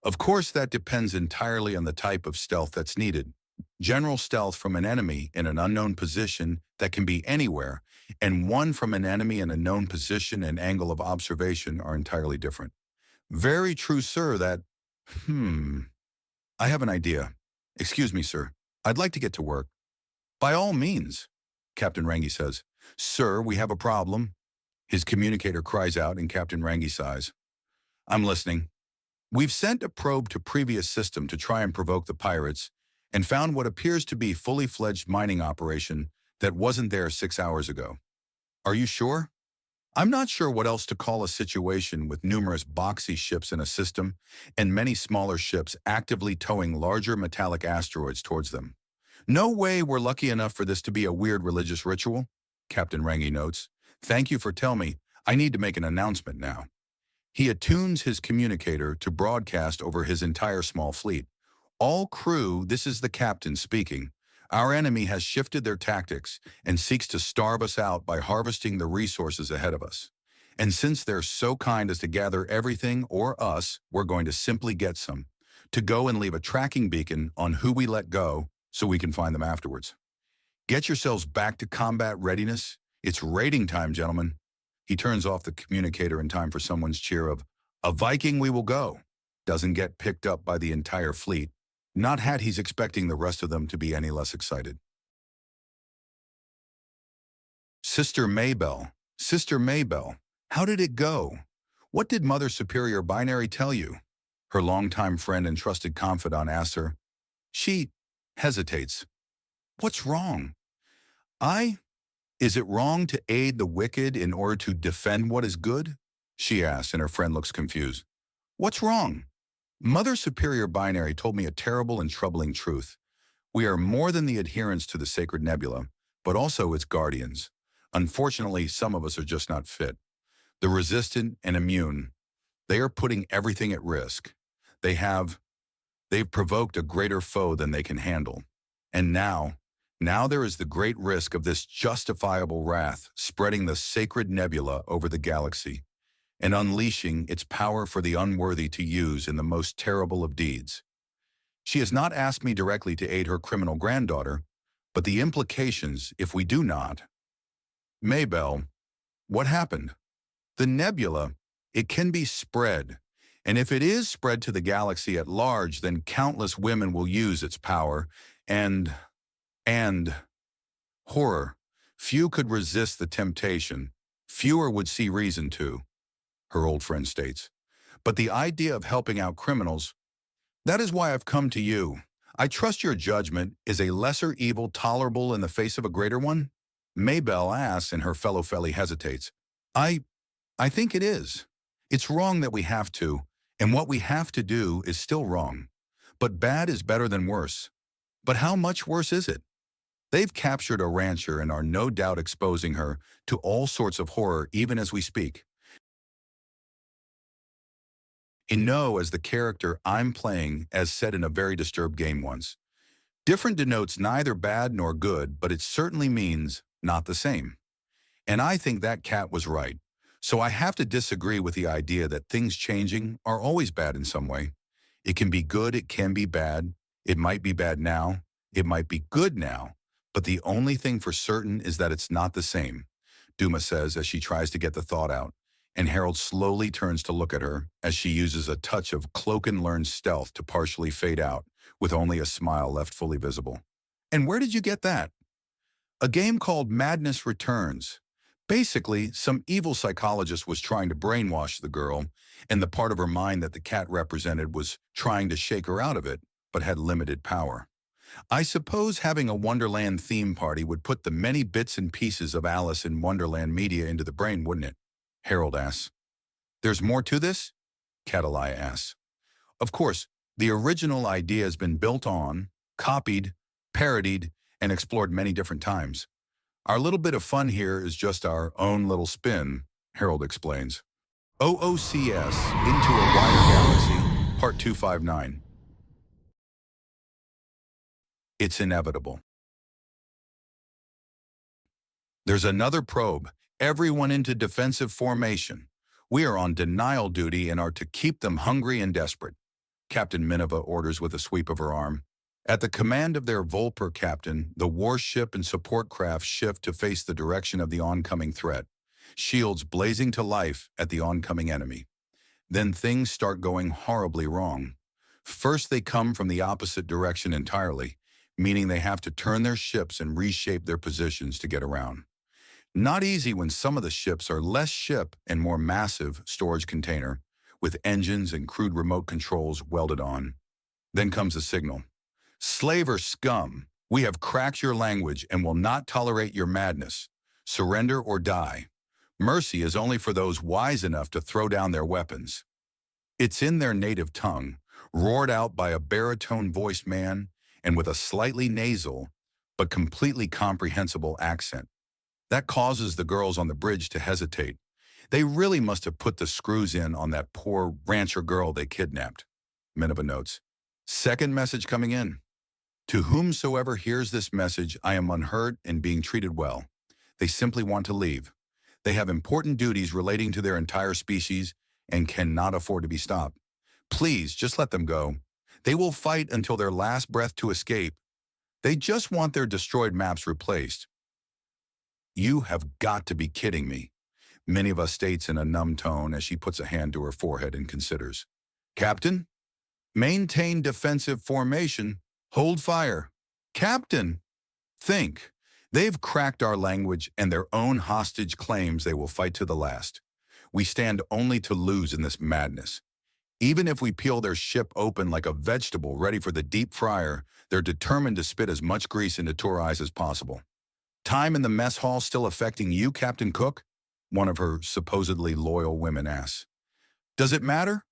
Of course, that depends entirely on the type of stealth that's needed. General stealth from an enemy in an unknown position that can be anywhere, and one from an enemy in a known position and angle of observation are entirely different. Very true, sir, that… I have an idea. Excuse me, sir. I'd like to get to work. By all means, Captain Rangi says. Sir, we have a problem. His communicator cries out and Captain Rangi sighs. I'm listening. We've sent a probe to previous system to try and provoke the pirates and found what appears to be fully fledged mining operation that wasn't there 6 hours ago. Are you sure? I'm not sure what else to call a situation with numerous boxy ships in a system and many smaller ships actively towing larger metallic asteroids towards them. No way we're lucky enough for this to be a weird religious ritual, Captain Rangi notes. Thank you for telling me. I need to make an announcement now. He attunes his communicator to broadcast over his entire small fleet. All crew, this is the captain speaking. Our enemy has shifted their tactics and seeks to starve us out by harvesting the resources ahead of us. And since they're so kind as to gather everything or us, we're going to simply get some, to go and leave a tracking beacon on who we let go so we can find them afterwards. Get yourselves back to combat readiness. It's raiding time, gentlemen. He turns off the communicator in time for someone's cheer of, "A Viking we will go." Doesn't get picked up by the entire fleet. Not had he's expecting the rest of them to be any less excited. Sister Maybell, Sister Maybell, how did it go? What did Mother Superior Binary tell you? Her longtime friend and trusted confidant asks her. She hesitates. What's wrong? Is it wrong to aid the wicked in order to defend what is good? She asks, and her friend looks confused. What's wrong? Mother Superior Binary told me a terrible and troubling truth. We are more than the adherents to the sacred nebula, but also its guardians. Unfortunately, some of us are just not fit. The resistant and immune, they are putting everything at risk. They've provoked a greater foe than they can handle. And now there is the great risk of this justifiable wrath spreading the sacred nebula over the galaxy and unleashing its power for the unworthy to use in the most terrible of deeds. She has not asked me directly to aid her criminal granddaughter, but the implications if we do not. Maybell, what happened? The nebula, it can be spread, and if it is spread to the galaxy at large, then countless women will use its power, and horror. Few could resist the temptation. Fewer would see reason to, her old friend states. But the idea of helping out criminals, that is why I've come to you. I trust your judgment. Is a lesser evil tolerable in the face of a greater one? Maybell asks, and her fellow Felly hesitates. I think it is. It's wrong that we have to, and what we have to do is still wrong. But bad is better than worse. But how much worse is it? They've captured a rancher and are no doubt exposing her to all sorts of horror even as we speak. In No as the character I'm playing, as said in a very disturbed game once. Different denotes neither bad nor good, but it certainly means not the same. And I think that cat was right. So I have to disagree with the idea that things changing are always bad in some way. It can be good, it can be bad. It might be bad now, it might be good now, but the only thing for certain is that it's not the same, Duma says as she tries to get the thought out, and Harold slowly turns to look at her as she uses a touch of cloak-and-learn stealth to partially fade out, with only a smile left fully visible. And where did you get that? A game called Madness Returns. Basically, some evil psychologist was trying to brainwash the girl, and the part of her mind that the cat represented was trying to shake her out of it, but had limited power. I suppose having a Wonderland theme party would put the many bits and pieces of Alice in Wonderland media into the brain, wouldn't it? Harold asks. There's more to this? Catalaya asks. Of course, the original idea has been built on, copied, parodied, and explored many different times. Our little bit of fun here is just our own little spin, Harold explains. OOCS Into a Wider Galaxy, Part 259. It's inevitable. There's another probe. Everyone into defensive formation. We are on denial duty and are to keep them hungry and desperate, Captain Minova orders with a sweep of her arm. At the command of their Volper captain, the warship and support craft shift to face the direction of the oncoming threat, shields blazing to life at the oncoming enemy. Then things start going horribly wrong. First, they come from the opposite direction entirely, meaning they have to turn their ships and reshape their positions to get around. Not easy when some of the ships are less ship and more massive storage container, with engines and crude remote controls welded on. Then comes a signal. Slaver scum, we have cracked your language and will not tolerate your madness. Surrender or die. Mercy is only for those wise enough to throw down their weapons. It's in their native tongue, roared out by a baritone-voiced man and with a slightly nasal but completely comprehensible accent. That causes the girls on the bridge to hesitate. They really must have put the screws in on that poor rancher girl they kidnapped. Minova notes. Second message coming in. To whomsoever hears this message, I am unhurt and being treated well. They simply want to leave. They have important duties relating to their entire species and cannot afford to be stopped. Please, just let them go. They will fight until their last breath to escape. They just want their destroyed maps replaced. You have got to be kidding me, Minova states in a numb tone as she puts a hand to her forehead and considers. Captain? Maintain defensive formation. Hold fire. Captain! Think. They've cracked our language and their own hostage claims they will fight to the last. We stand only to lose in this madness. Even if we peel their ship open like a vegetable ready for the deep fryer, they're determined to spit as much grease into Tour eyes as possible. Time in the mess hall still affecting you, Captain Cook? One of her supposedly loyal women asks. Does it matter?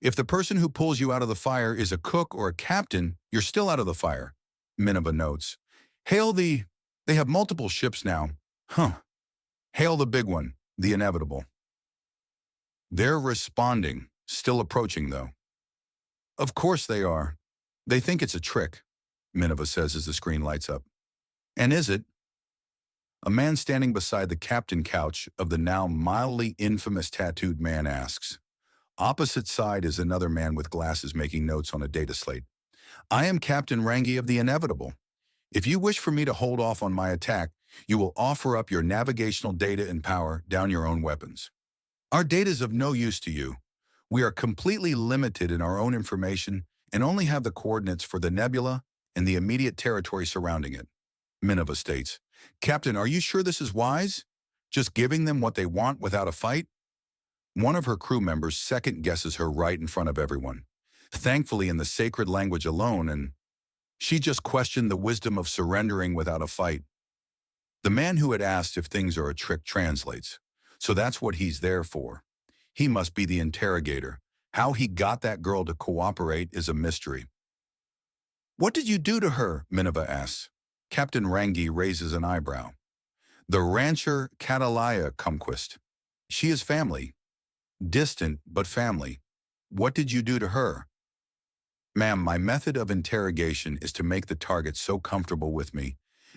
If the person who pulls you out of the fire is a cook or a captain, you're still out of the fire. Mangowa notes. They have multiple ships now. Huh. Hail the big one, the inevitable. They're responding, still approaching though. Of course they are. They think it's a trick, Mangowa says as the screen lights up. And is it? A man standing beside the captain couch of the now mildly infamous tattooed man asks. Opposite side is another man with glasses making notes on a data slate. I am Captain Rangi of the Inevitable. If you wish for me to hold off on my attack, you will offer up your navigational data and power down your own weapons. Our data is of no use to you. We are completely limited in our own information and only have the coordinates for the nebula and the immediate territory surrounding it. Mangowa states, Captain, are you sure this is wise? Just giving them what they want without a fight? One of her crew members second guesses her right in front of everyone, thankfully in the sacred language alone, and she just questioned the wisdom of surrendering without a fight. The man who had asked if things are a trick translates, so that's what he's there for. He must be the interrogator. How he got that girl to cooperate is a mystery. What did you do to her? Mangowa asks. Captain Rangi raises an eyebrow. The rancher KyleKKent. She is family. Distant, but family. What did you do to her? Ma'am, my method of interrogation is to make the target so comfortable with me,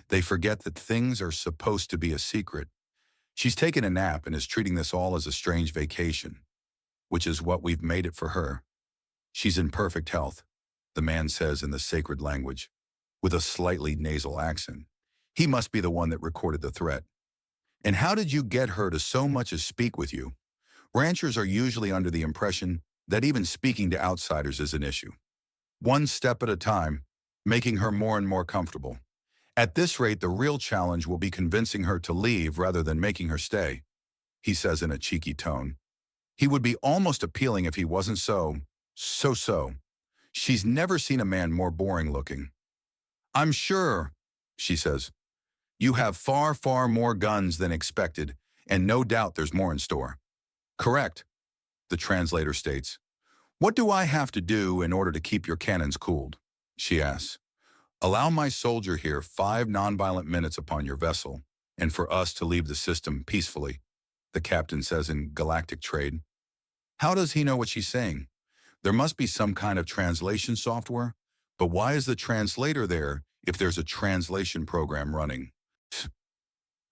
they forget that things are supposed to be a secret. She's taken a nap and is treating this all as a strange vacation, which is what we've made it for her. She's in perfect health, the man says in the sacred language, with a slightly nasal accent. He must be the one that recorded the threat. And how did you get her to so much as speak with you? Ranchers are usually under the impression that even speaking to outsiders is an issue. One step at a time, making her more and more comfortable. At this rate, the real challenge will be convincing her to leave rather than making her stay, he says in a cheeky tone. He would be almost appealing if he wasn't so. She's never seen a man more boring looking. I'm sure, she says. You have far, far more guns than expected, and no doubt there's more in store. Correct, the translator states. What do I have to do in order to keep your cannons cooled? She asks. Allow my soldier here 5 nonviolent minutes upon your vessel, and for us to leave the system peacefully, the captain says in galactic trade. How does he know what she's saying? There must be some kind of translation software, but why is the translator there if there's a translation program running?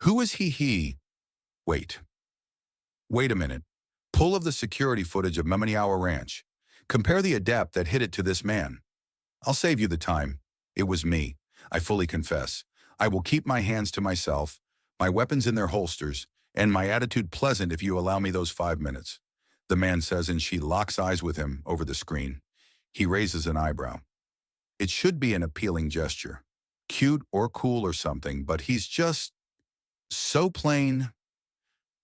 Who is he? Wait a minute. Pull of the security footage of Meowing Ranch. Compare the adept that hit it to this man. I'll save you the time. It was me. I fully confess. I will keep my hands to myself, my weapons in their holsters, and my attitude pleasant if you allow me those 5 minutes, the man says, and she locks eyes with him over the screen. He raises an eyebrow. It should be an appealing gesture. Cute or cool or something, but he's just so plain.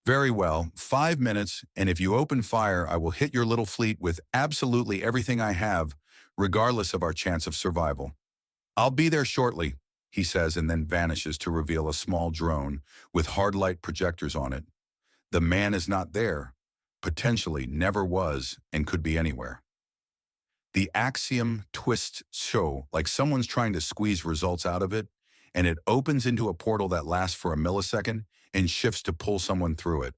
Very well, 5 minutes, and if you open fire, I will hit your little fleet with absolutely everything I have, regardless of our chance of survival. I'll be there shortly, he says, and then vanishes to reveal a small drone with hard light projectors on it. The man is not there, potentially never was, and could be anywhere. The axiom twists show like someone's trying to squeeze results out of it, and it opens into a portal that lasts for a millisecond and shifts to pull someone through it.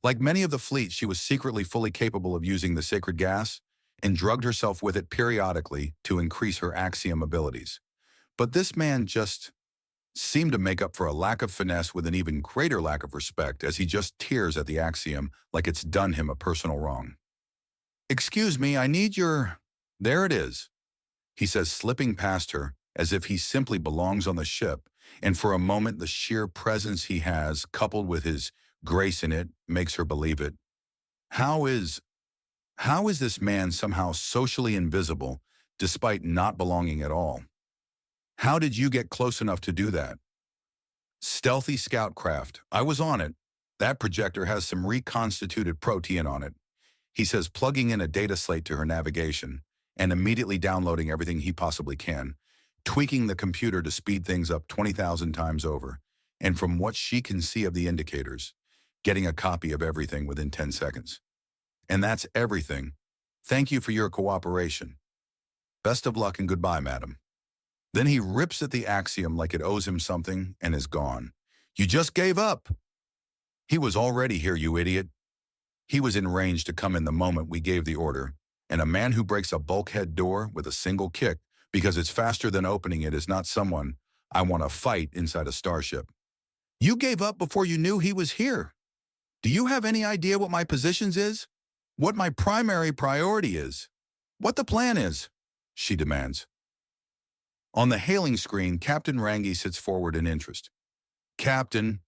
Like many of the fleet, she was secretly fully capable of using the sacred gas and drugged herself with it periodically to increase her axiom abilities. But this man just seemed to make up for a lack of finesse with an even greater lack of respect as he just tears at the axiom like it's done him a personal wrong. Excuse me, I need your... There it is, he says, slipping past her as if he simply belongs on the ship, and for a moment the sheer presence he has, coupled with his grace in it, makes her believe it. How is this man somehow socially invisible, despite not belonging at all? How did you get close enough to do that? Stealthy scout craft. I was on it. That projector has some reconstituted protein on it. He says plugging in a data slate to her navigation and immediately downloading everything he possibly can, tweaking the computer to speed things up 20,000 times over, and from what she can see of the indicators, getting a copy of everything within 10 seconds. And that's everything. Thank you for your cooperation. Best of luck and goodbye, madam. Then he rips at the axiom like it owes him something and is gone. You just gave up. He was already here, you idiot. He was in range to come in the moment we gave the order, and a man who breaks a bulkhead door with a single kick because it's faster than opening it is not someone I want to fight inside a starship. You gave up before you knew he was here. Do you have any idea what my positions is? What my primary priority is? What the plan is? She demands. On the hailing screen, Captain Rangi sits forward in interest. Captain,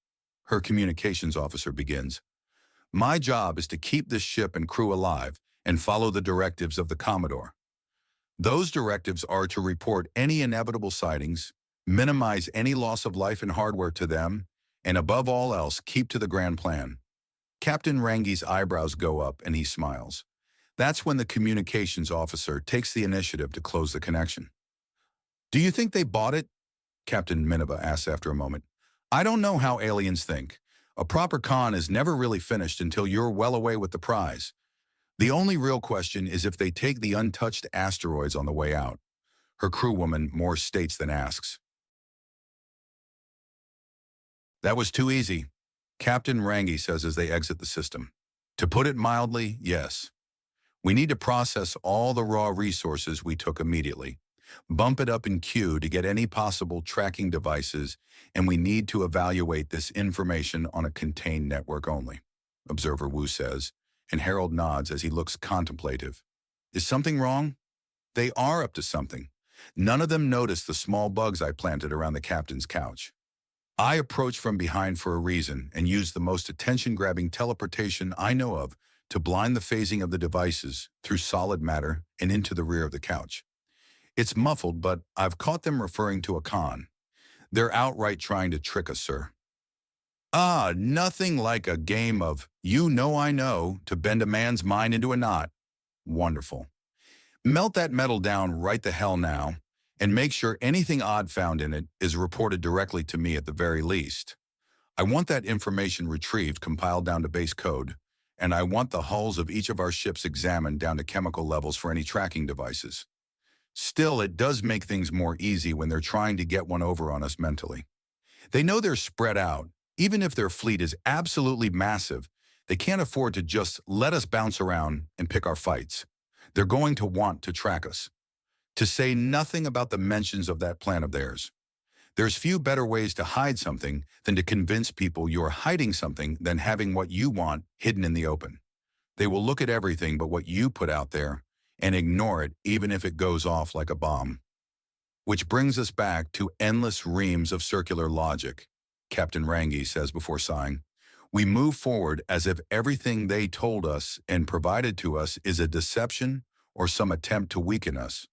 her communications officer begins. My job is to keep this ship and crew alive and follow the directives of the Commodore. Those directives are to report any inevitable sightings, minimize any loss of life and hardware to them, and above all else, keep to the grand plan. Captain Rangi's eyebrows go up and he smiles. That's when the communications officer takes the initiative to close the connection. Do you think they bought it? Captain Mangowa asks after a moment. I don't know how aliens think. A proper con is never really finished until you're well away with the prize. The only real question is if they take the untouched asteroids on the way out. Her crewwoman more states than asks. That was too easy, Captain Rangi says as they exit the system. To put it mildly, yes. We need to process all the raw resources we took immediately, bump it up in queue to get any possible tracking devices, and we need to evaluate this information on a contained network only, Observer Wu says, and Harold nods as he looks contemplative. Is something wrong? They are up to something. None of them noticed the small bugs I planted around the captain's couch. I approached from behind for a reason and used the most attention-grabbing teleportation I know of to blind the phasing of the devices through solid matter and into the rear of the couch. It's muffled, but I've caught them referring to a con. They're outright trying to trick us, sir. Ah, nothing like a game of you know I know to bend a man's mind into a knot. Wonderful. Melt that metal down right the hell now, and make sure anything odd found in it is reported directly to me at the very least. I want that information retrieved, compiled down to base code, and I want the hulls of each of our ships examined down to chemical levels for any tracking devices. Still, it does make things more easy when they're trying to get one over on us mentally. They know they're spread out. Even if their fleet is absolutely massive, they can't afford to just let us bounce around and pick our fights. They're going to want to track us. To say nothing about the mentions of that plan of theirs. There's few better ways to hide something than to convince people you're hiding something than having what you want hidden in the open. They will look at everything but what you put out there and ignore it even if it goes off like a bomb. Which brings us back to endless reams of circular logic, Captain Rangi says before sighing. We move forward as if everything they told us and provided to us is a deception or some attempt to weaken us.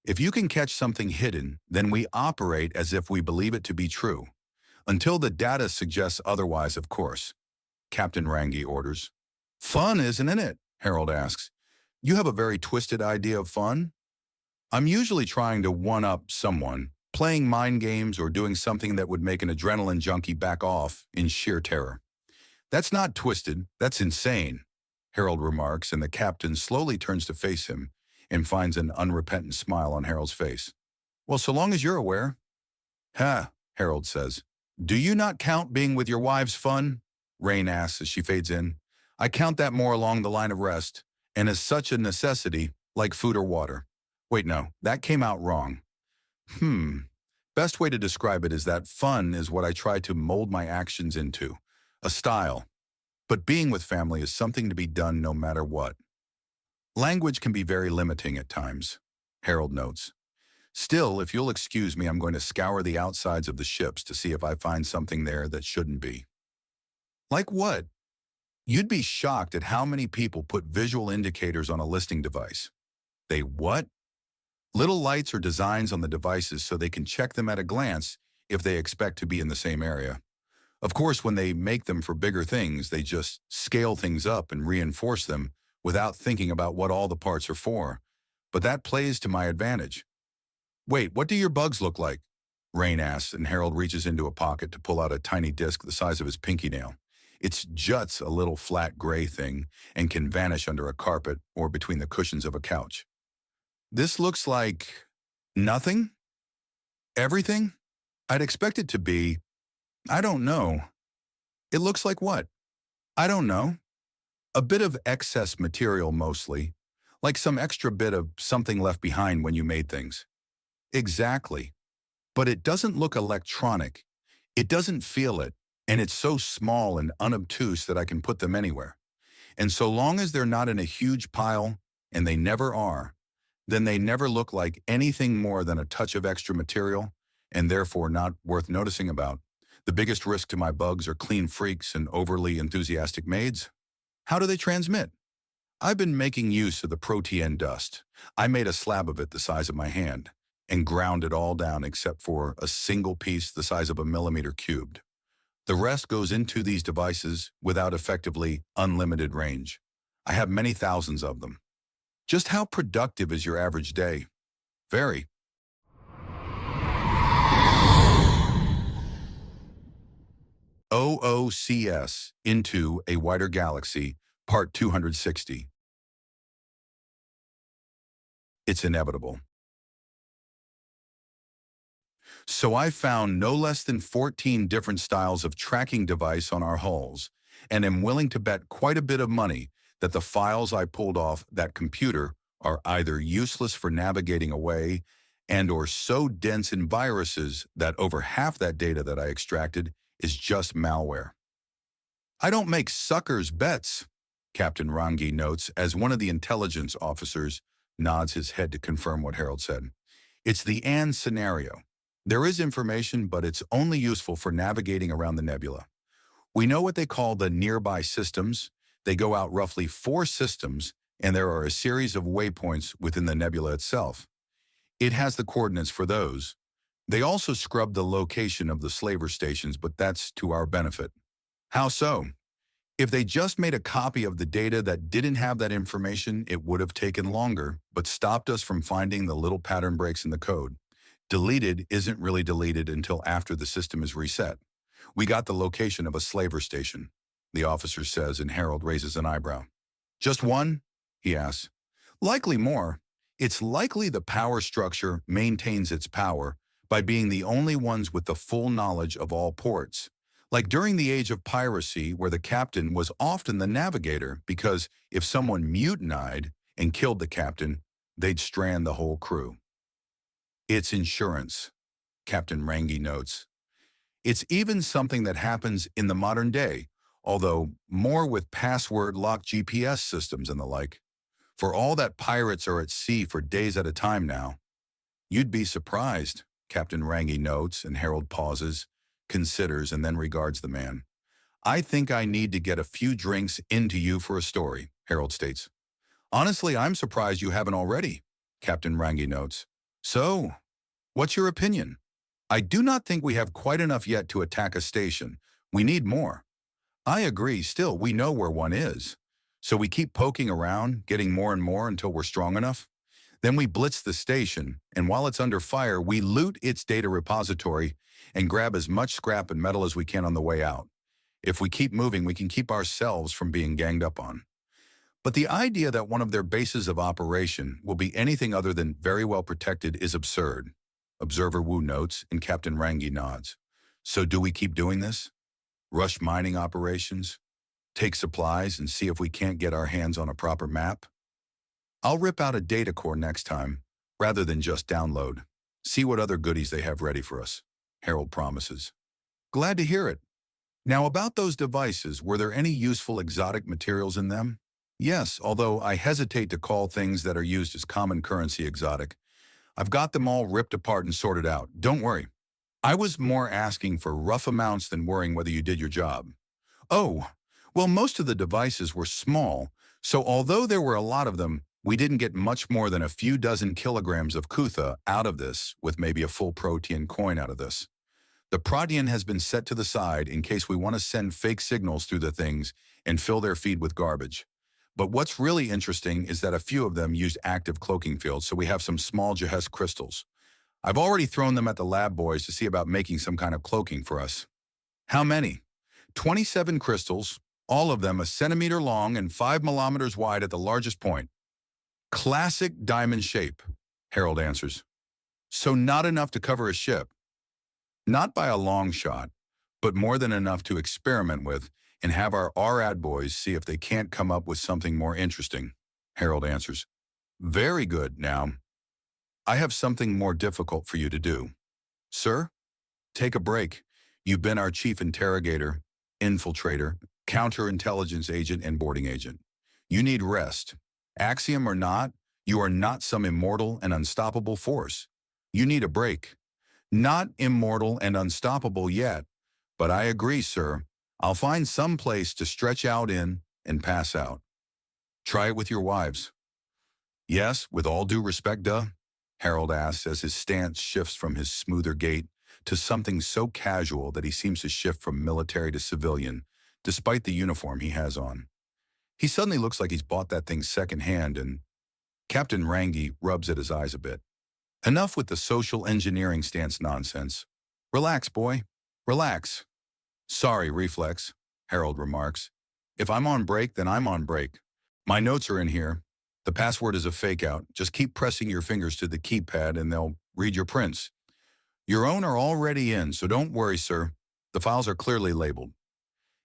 If you can catch something hidden, then we operate as if we believe it to be true. Until the data suggests otherwise, of course, Captain Rangi orders. Fun, isn't it? Harold asks. You have a very twisted idea of fun? I'm usually trying to one-up someone, playing mind games or doing something that would make an adrenaline junkie back off in sheer terror. That's not twisted, that's insane, Harold remarks, and the captain slowly turns to face him and finds an unrepentant smile on Harold's face. Well, so long as you're aware. Ha, Harold says. Do you not count being with your wives fun? Rain asks as she fades in. I count that more along the line of rest, and as such a necessity, like food or water. Wait, no, that came out wrong. Best way to describe it is that fun is what I try to mold my actions into, a style. But being with family is something to be done no matter what. Language can be very limiting at times, Harold notes. Still, if you'll excuse me, I'm going to scour the outsides of the ships to see if I find something there that shouldn't be. Like what? You'd be shocked at how many people put visual indicators on a listing device. They what? Little lights or designs on the devices so they can check them at a glance if they expect to be in the same area. Of course, when they make them for bigger things, they just scale things up and reinforce them without thinking about what all the parts are for. But that plays to my advantage. Wait, what do your bugs look like? Rain asks, and Harold reaches into a pocket to pull out a tiny disc the size of his pinky nail. It's just a little flat gray thing and can vanish under a carpet or between the cushions of a couch. This looks like nothing? Everything? I'd expect it to be, I don't know. It looks like what? I don't know. A bit of excess material mostly, like some extra bit of something left behind when you made things. Exactly. But it doesn't look electronic. It doesn't feel it, and it's so small and unobtuse that I can put them anywhere. And so long as they're not in a huge pile, and they never are, then they never look like anything more than a touch of extra material, and therefore not worth noticing about. The biggest risk to my bugs are clean freaks and overly enthusiastic maids. How do they transmit? I've been making use of the protein dust. I made a slab of it the size of my hand and ground it all down except for a single piece the size of a millimeter cubed. The rest goes into these devices without effectively unlimited range. I have many thousands of them. Just how productive is your average day? Very. OOCS, Into a Wider Galaxy, Part 260. It's inevitable. So I found no less than 14 different styles of tracking device on our hulls, and am willing to bet quite a bit of money that the files I pulled off that computer are either useless for navigating away and or so dense in viruses that over half that data that I extracted is just malware. I don't make suckers bets, Captain Rangi notes as one of the intelligence officers nods his head to confirm what Harold said. It's the and scenario. There is information, but it's only useful for navigating around the nebula. We know what they call the nearby systems. They go out roughly 4 systems, and there are a series of waypoints within the nebula itself. It has the coordinates for those. They also scrub the location of the slaver stations, but that's to our benefit. How so? If they just made a copy of the data that didn't have that information, it would have taken longer, but stopped us from finding the little pattern breaks in the code. Deleted isn't really deleted until after the system is reset. We got the location of a slaver station, the officer says, and Harold raises an eyebrow. Just one? He asks. Likely more. It's likely the power structure maintains its power by being the only ones with the full knowledge of all ports. Like during the age of piracy, where the captain was often the navigator, because if someone mutinied and killed the captain, they'd strand the whole crew. It's insurance, Captain Rangi notes. It's even something that happens in the modern day, although more with password-locked GPS systems and the like. For all that pirates are at sea for days at a time now. You'd be surprised, Captain Rangi notes, and Harold pauses, considers, and then regards the man. I think I need to get a few drinks into you for a story, Harold states. Honestly, I'm surprised you haven't already, Captain Rangi notes. So, what's your opinion? I do not think we have quite enough yet to attack a station. We need more. I agree, still, we know where one is. So we keep poking around, getting more and more until we're strong enough. Then we blitz the station, and while it's under fire, we loot its data repository and grab as much scrap and metal as we can on the way out. If we keep moving, we can keep ourselves from being ganged up on. But the idea that one of their bases of operation will be anything other than very well protected is absurd. Observer Wu notes, and Captain Rangi nods. So do we keep doing this? Rush mining operations? Take supplies and see if we can't get our hands on a proper map? I'll rip out a data core next time, rather than just download. See what other goodies they have ready for us, Harold promises. Glad to hear it. Now about those devices, were there any useful exotic materials in them? Yes, although I hesitate to call things that are used as common currency exotic. I've got them all ripped apart and sorted out. Don't worry. I was more asking for rough amounts than worrying whether you did your job. Oh, well, most of the devices were small, so although there were a lot of them, we didn't get much more than a few dozen kilograms of Kutha out of this, with maybe a full protein coin out of this. The Protean has been set to the side in case we want to send fake signals through the things and fill their feed with garbage. But what's really interesting is that a few of them used active cloaking fields, so we have some small Ch.256 crystals. I've already thrown them at the lab boys to see about making some kind of cloaking for us. How many? 27 crystals, all of them a centimeter long and 5 millimeters wide at the largest point. Classic diamond shape, Harold answers. So not enough to cover a ship. Not by a long shot, but more than enough to experiment with and have our RAD boys see if they can't come up with something more interesting, Harold answers. Very good. Now, I have something more difficult for you to do. Sir, take a break. You've been our chief interrogator, infiltrator, counterintelligence agent, and boarding agent. You need rest. Axiom or not, you are not some immortal and unstoppable force. You need a break. Not immortal and unstoppable yet, but I agree, sir. I'll find some place to stretch out in and pass out. Try it with your wives. Yes, with all due respect, duh, Harold asks as his stance shifts from his smoother gait to something so casual that he seems to shift from military to civilian, despite the uniform he has on. He suddenly looks like he's bought that thing secondhand, and Captain Rangi rubs at his eyes a bit. Enough with the social engineering stance nonsense. Relax, boy. Relax. Sorry, Reflex, Harold remarks. If I'm on break, then I'm on break. My notes are in here. The password is a fake-out. Just keep pressing your fingers to the keypad and they'll read your prints. Your own are already in, so don't worry, sir. The files are clearly labeled.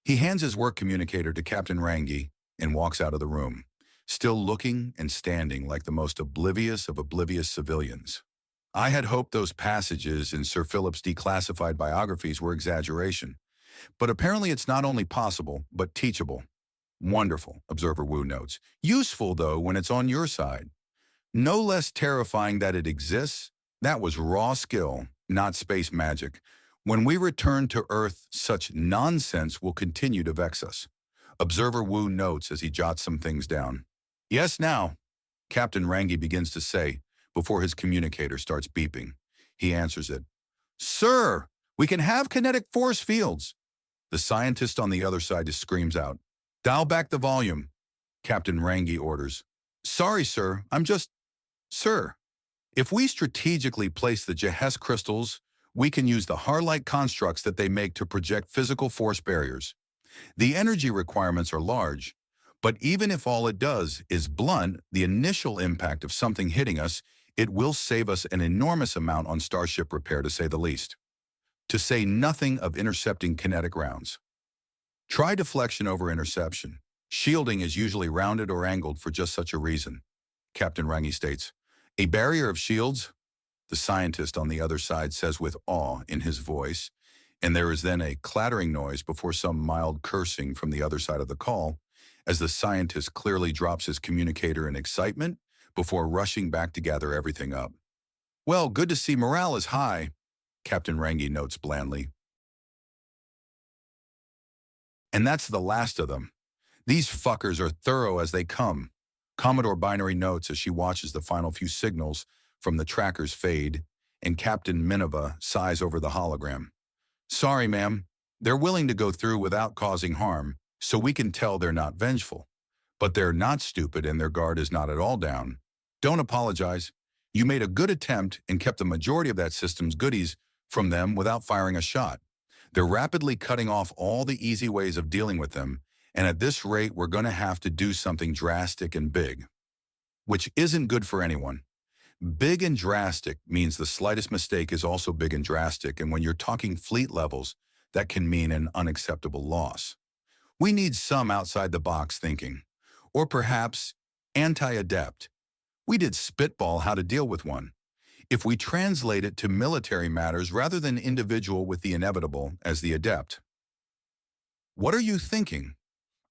He hands his work communicator to Captain Rangi and walks out of the room, still looking and standing like the most oblivious of oblivious civilians. I had hoped those passages in Sir Philip's declassified biographies were exaggeration. But apparently it's not only possible, but teachable. Wonderful, Observer Wu notes. Useful, though, when it's on your side. No less terrifying that it exists. That was raw skill, not space magic. When we return to Earth, such nonsense will continue to vex us. Observer Wu notes as he jots some things down. Yes, now, Captain Rangi begins to say, before his communicator starts beeping. He answers it. Sir, we can have kinetic force fields. The scientist on the other side just screams out. Dial back the volume, Captain Rangi orders. Sorry, sir, I'm just... Sir, if we strategically place the Ch.256 crystals, we can use the Har-like constructs that they make to project physical force barriers. The energy requirements are large, but even if all it does is blunt the initial impact of something hitting us, it will save us an enormous amount on starship repair, to say the least. To say nothing of intercepting kinetic rounds. Try deflection over interception. Shielding is usually rounded or angled for just such a reason, Captain Rangi states. A barrier of shields? The scientist on the other side says with awe in his voice, and there is then a clattering noise before some mild cursing from the other side of the call, as the scientist clearly drops his communicator in excitement before rushing back to gather everything up. Well, good to see morale is high, Captain Rangi notes blandly. And that's the last of them. These fuckers are thorough as they come, Commodore Binary notes as she watches the final few signals from the trackers fade, and Captain Minova sighs over the hologram. Sorry, ma'am. They're willing to go through without causing harm, so we can tell they're not vengeful. But they're not stupid and their guard is not at all down. Don't apologize. You made a good attempt and kept the majority of that system's goodies from them without firing a shot. They're rapidly cutting off all the easy ways of dealing with them, and at this rate we're going to have to do something drastic and big. Which isn't good for anyone. Big and drastic means the slightest mistake is also big and drastic, and when you're talking fleet levels, that can mean an unacceptable loss. We need some outside-the-box thinking, or perhaps anti-adept. We did spitball how to deal with one. If we translate it to military matters rather than individual with the inevitable as the adept. What are you thinking?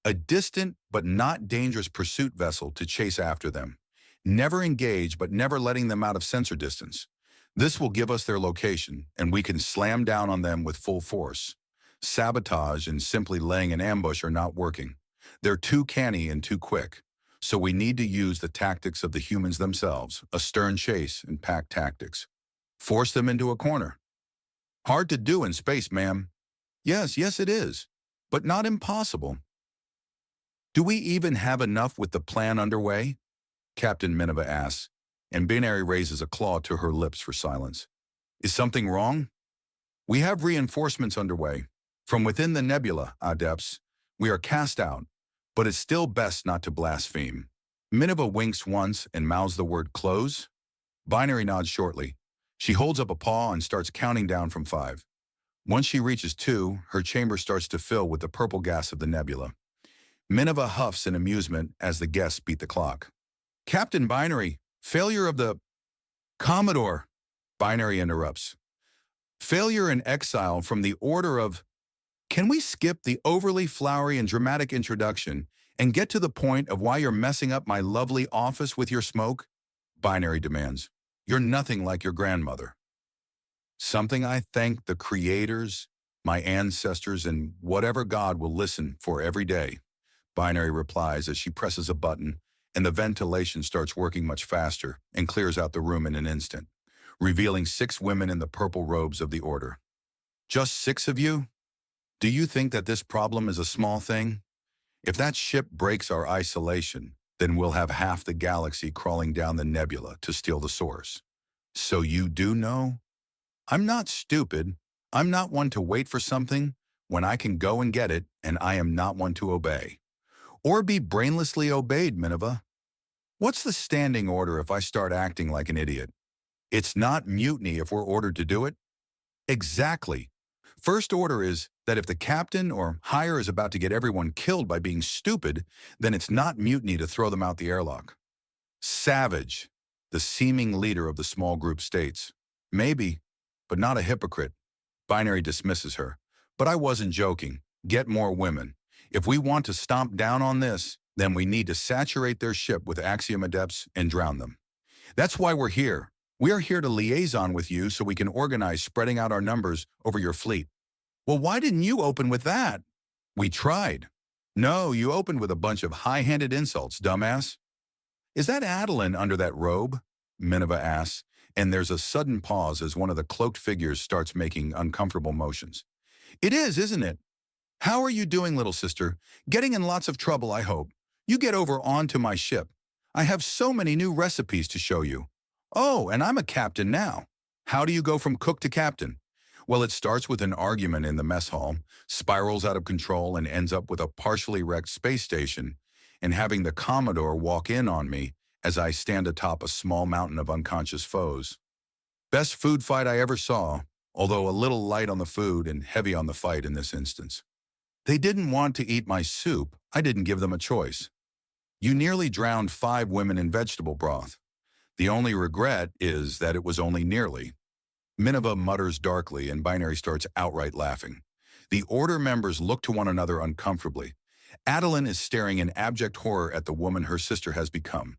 A distant but not dangerous pursuit vessel to chase after them. Never engage but never letting them out of sensor distance. This will give us their location and we can slam down on them with full force. Sabotage and simply laying an ambush are not working. They're too canny and too quick. So we need to use the tactics of the humans themselves, a stern chase and pack tactics. Force them into a corner. Hard to do in space, ma'am. Yes, yes it is, but not impossible. Do we even have enough with the plan underway? Captain Minerva asks, and Binary raises a claw to her lips for silence. Is something wrong? We have reinforcements underway. From within the nebula, adepts, we are cast out, but it's still best not to blaspheme. Minerva winks once and mouths the word close. Binary nods shortly. She holds up a paw and starts counting down from 5. Once she reaches 2, her chamber starts to fill with the purple gas of the nebula. Minerva huffs in amusement as the guests beat the clock. Captain Binary, failure of the Commodore, Binary interrupts. Failure in exile from the order of... Can we skip the overly flowery and dramatic introduction and get to the point of why you're messing up my lovely office with your smoke? Binary demands. You're nothing like your grandmother. Something I thank the creators, my ancestors, and whatever God will listen for every day, Binary replies as she presses a button and the ventilation starts working much faster and clears out the room in an instant, revealing 6 women in the purple robes of the Order. Just 6 of you? Do you think that this problem is a small thing? If that ship breaks our isolation, then we'll have half the galaxy crawling down the nebula to steal the source. So you do know? I'm not stupid. I'm not one to wait for something when I can go and get it, and I am not one to obey. Or be brainlessly obeyed, Minerva. What's the standing order if I start acting like an idiot? It's not mutiny if we're ordered to do it? Exactly. First order is that if the captain or higher is about to get everyone killed by being stupid, then it's not mutiny to throw them out the airlock. Savage, the seeming leader of the small group states. Maybe, but not a hypocrite. Binary dismisses her. But I wasn't joking. Get more women. If we want to stomp down on this, then we need to saturate their ship with Axiom adepts and drown them. That's why we're here. We are here to liaison with you so we can organize spreading out our numbers over your fleet. Well, why didn't you open with that? We tried. No, you opened with a bunch of high-handed insults, dumbass. Is that Adeline under that robe? Minerva asks, and there's a sudden pause as one of the cloaked figures starts making uncomfortable motions. It is, isn't it? How are you doing, little sister? Getting in lots of trouble, I hope. You get over onto my ship. I have so many new recipes to show you. Oh, and I'm a captain now. How do you go from cook to captain? Well, it starts with an argument in the mess hall, spirals out of control, and ends up with a partially wrecked space station, and having the Commodore walk in on me as I stand atop a small mountain of unconscious foes. Best food fight I ever saw, although a little light on the food and heavy on the fight in this instance. They didn't want to eat my soup. I didn't give them a choice. You nearly drowned 5 women in vegetable broth. The only regret is that it was only nearly. Minerva mutters darkly and Binary starts outright laughing. The Order members look to one another uncomfortably. Adeline is staring in abject horror at the woman her sister has become.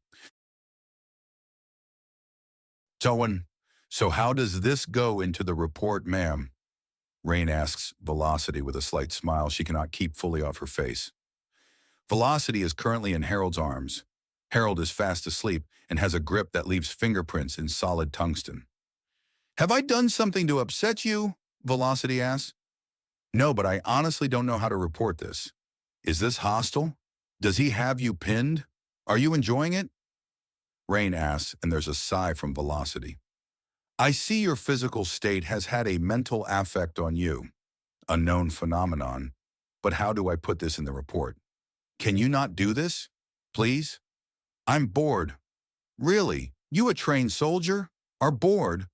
So how does this go into the report, ma'am? Rain asks Velocity with a slight smile she cannot keep fully off her face. Velocity is currently in Harold's arms. Harold is fast asleep and has a grip that leaves fingerprints in solid tungsten. Have I done something to upset you? Velocity asks. No, but I honestly don't know how to report this. Is this hostile? Does he have you pinned? Are you enjoying it? Rain asks, and there's a sigh from Velocity. I see your physical state has had a mental affect on you, a known phenomenon, but how do I put this in the report? Can you not do this? Please? I'm bored. Really? You, a trained soldier, are bored?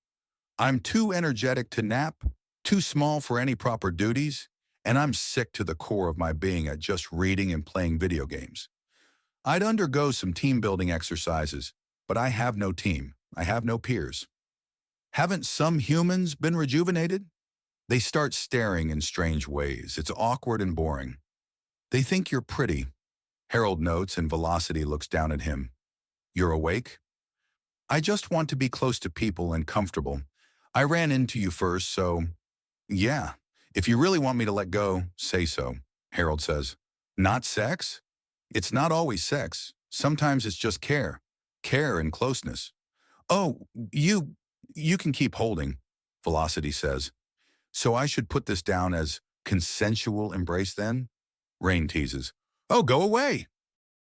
I'm too energetic to nap, too small for any proper duties, and I'm sick to the core of my being at just reading and playing video games. I'd undergo some team-building exercises, but I have no team. I have no peers. Haven't some humans been rejuvenated? They start staring in strange ways. It's awkward and boring. They think you're pretty. Harold notes and Velocity looks down at him. You're awake? I just want to be close to people and comfortable. I ran into you first, so... Yeah, if you really want me to let go, say so, Harold says. Not sex? It's not always sex. Sometimes it's just care. Care and closeness. Oh, you can keep holding, Velocity says. So I should put this down as consensual embrace then? Rain teases. Oh, go away.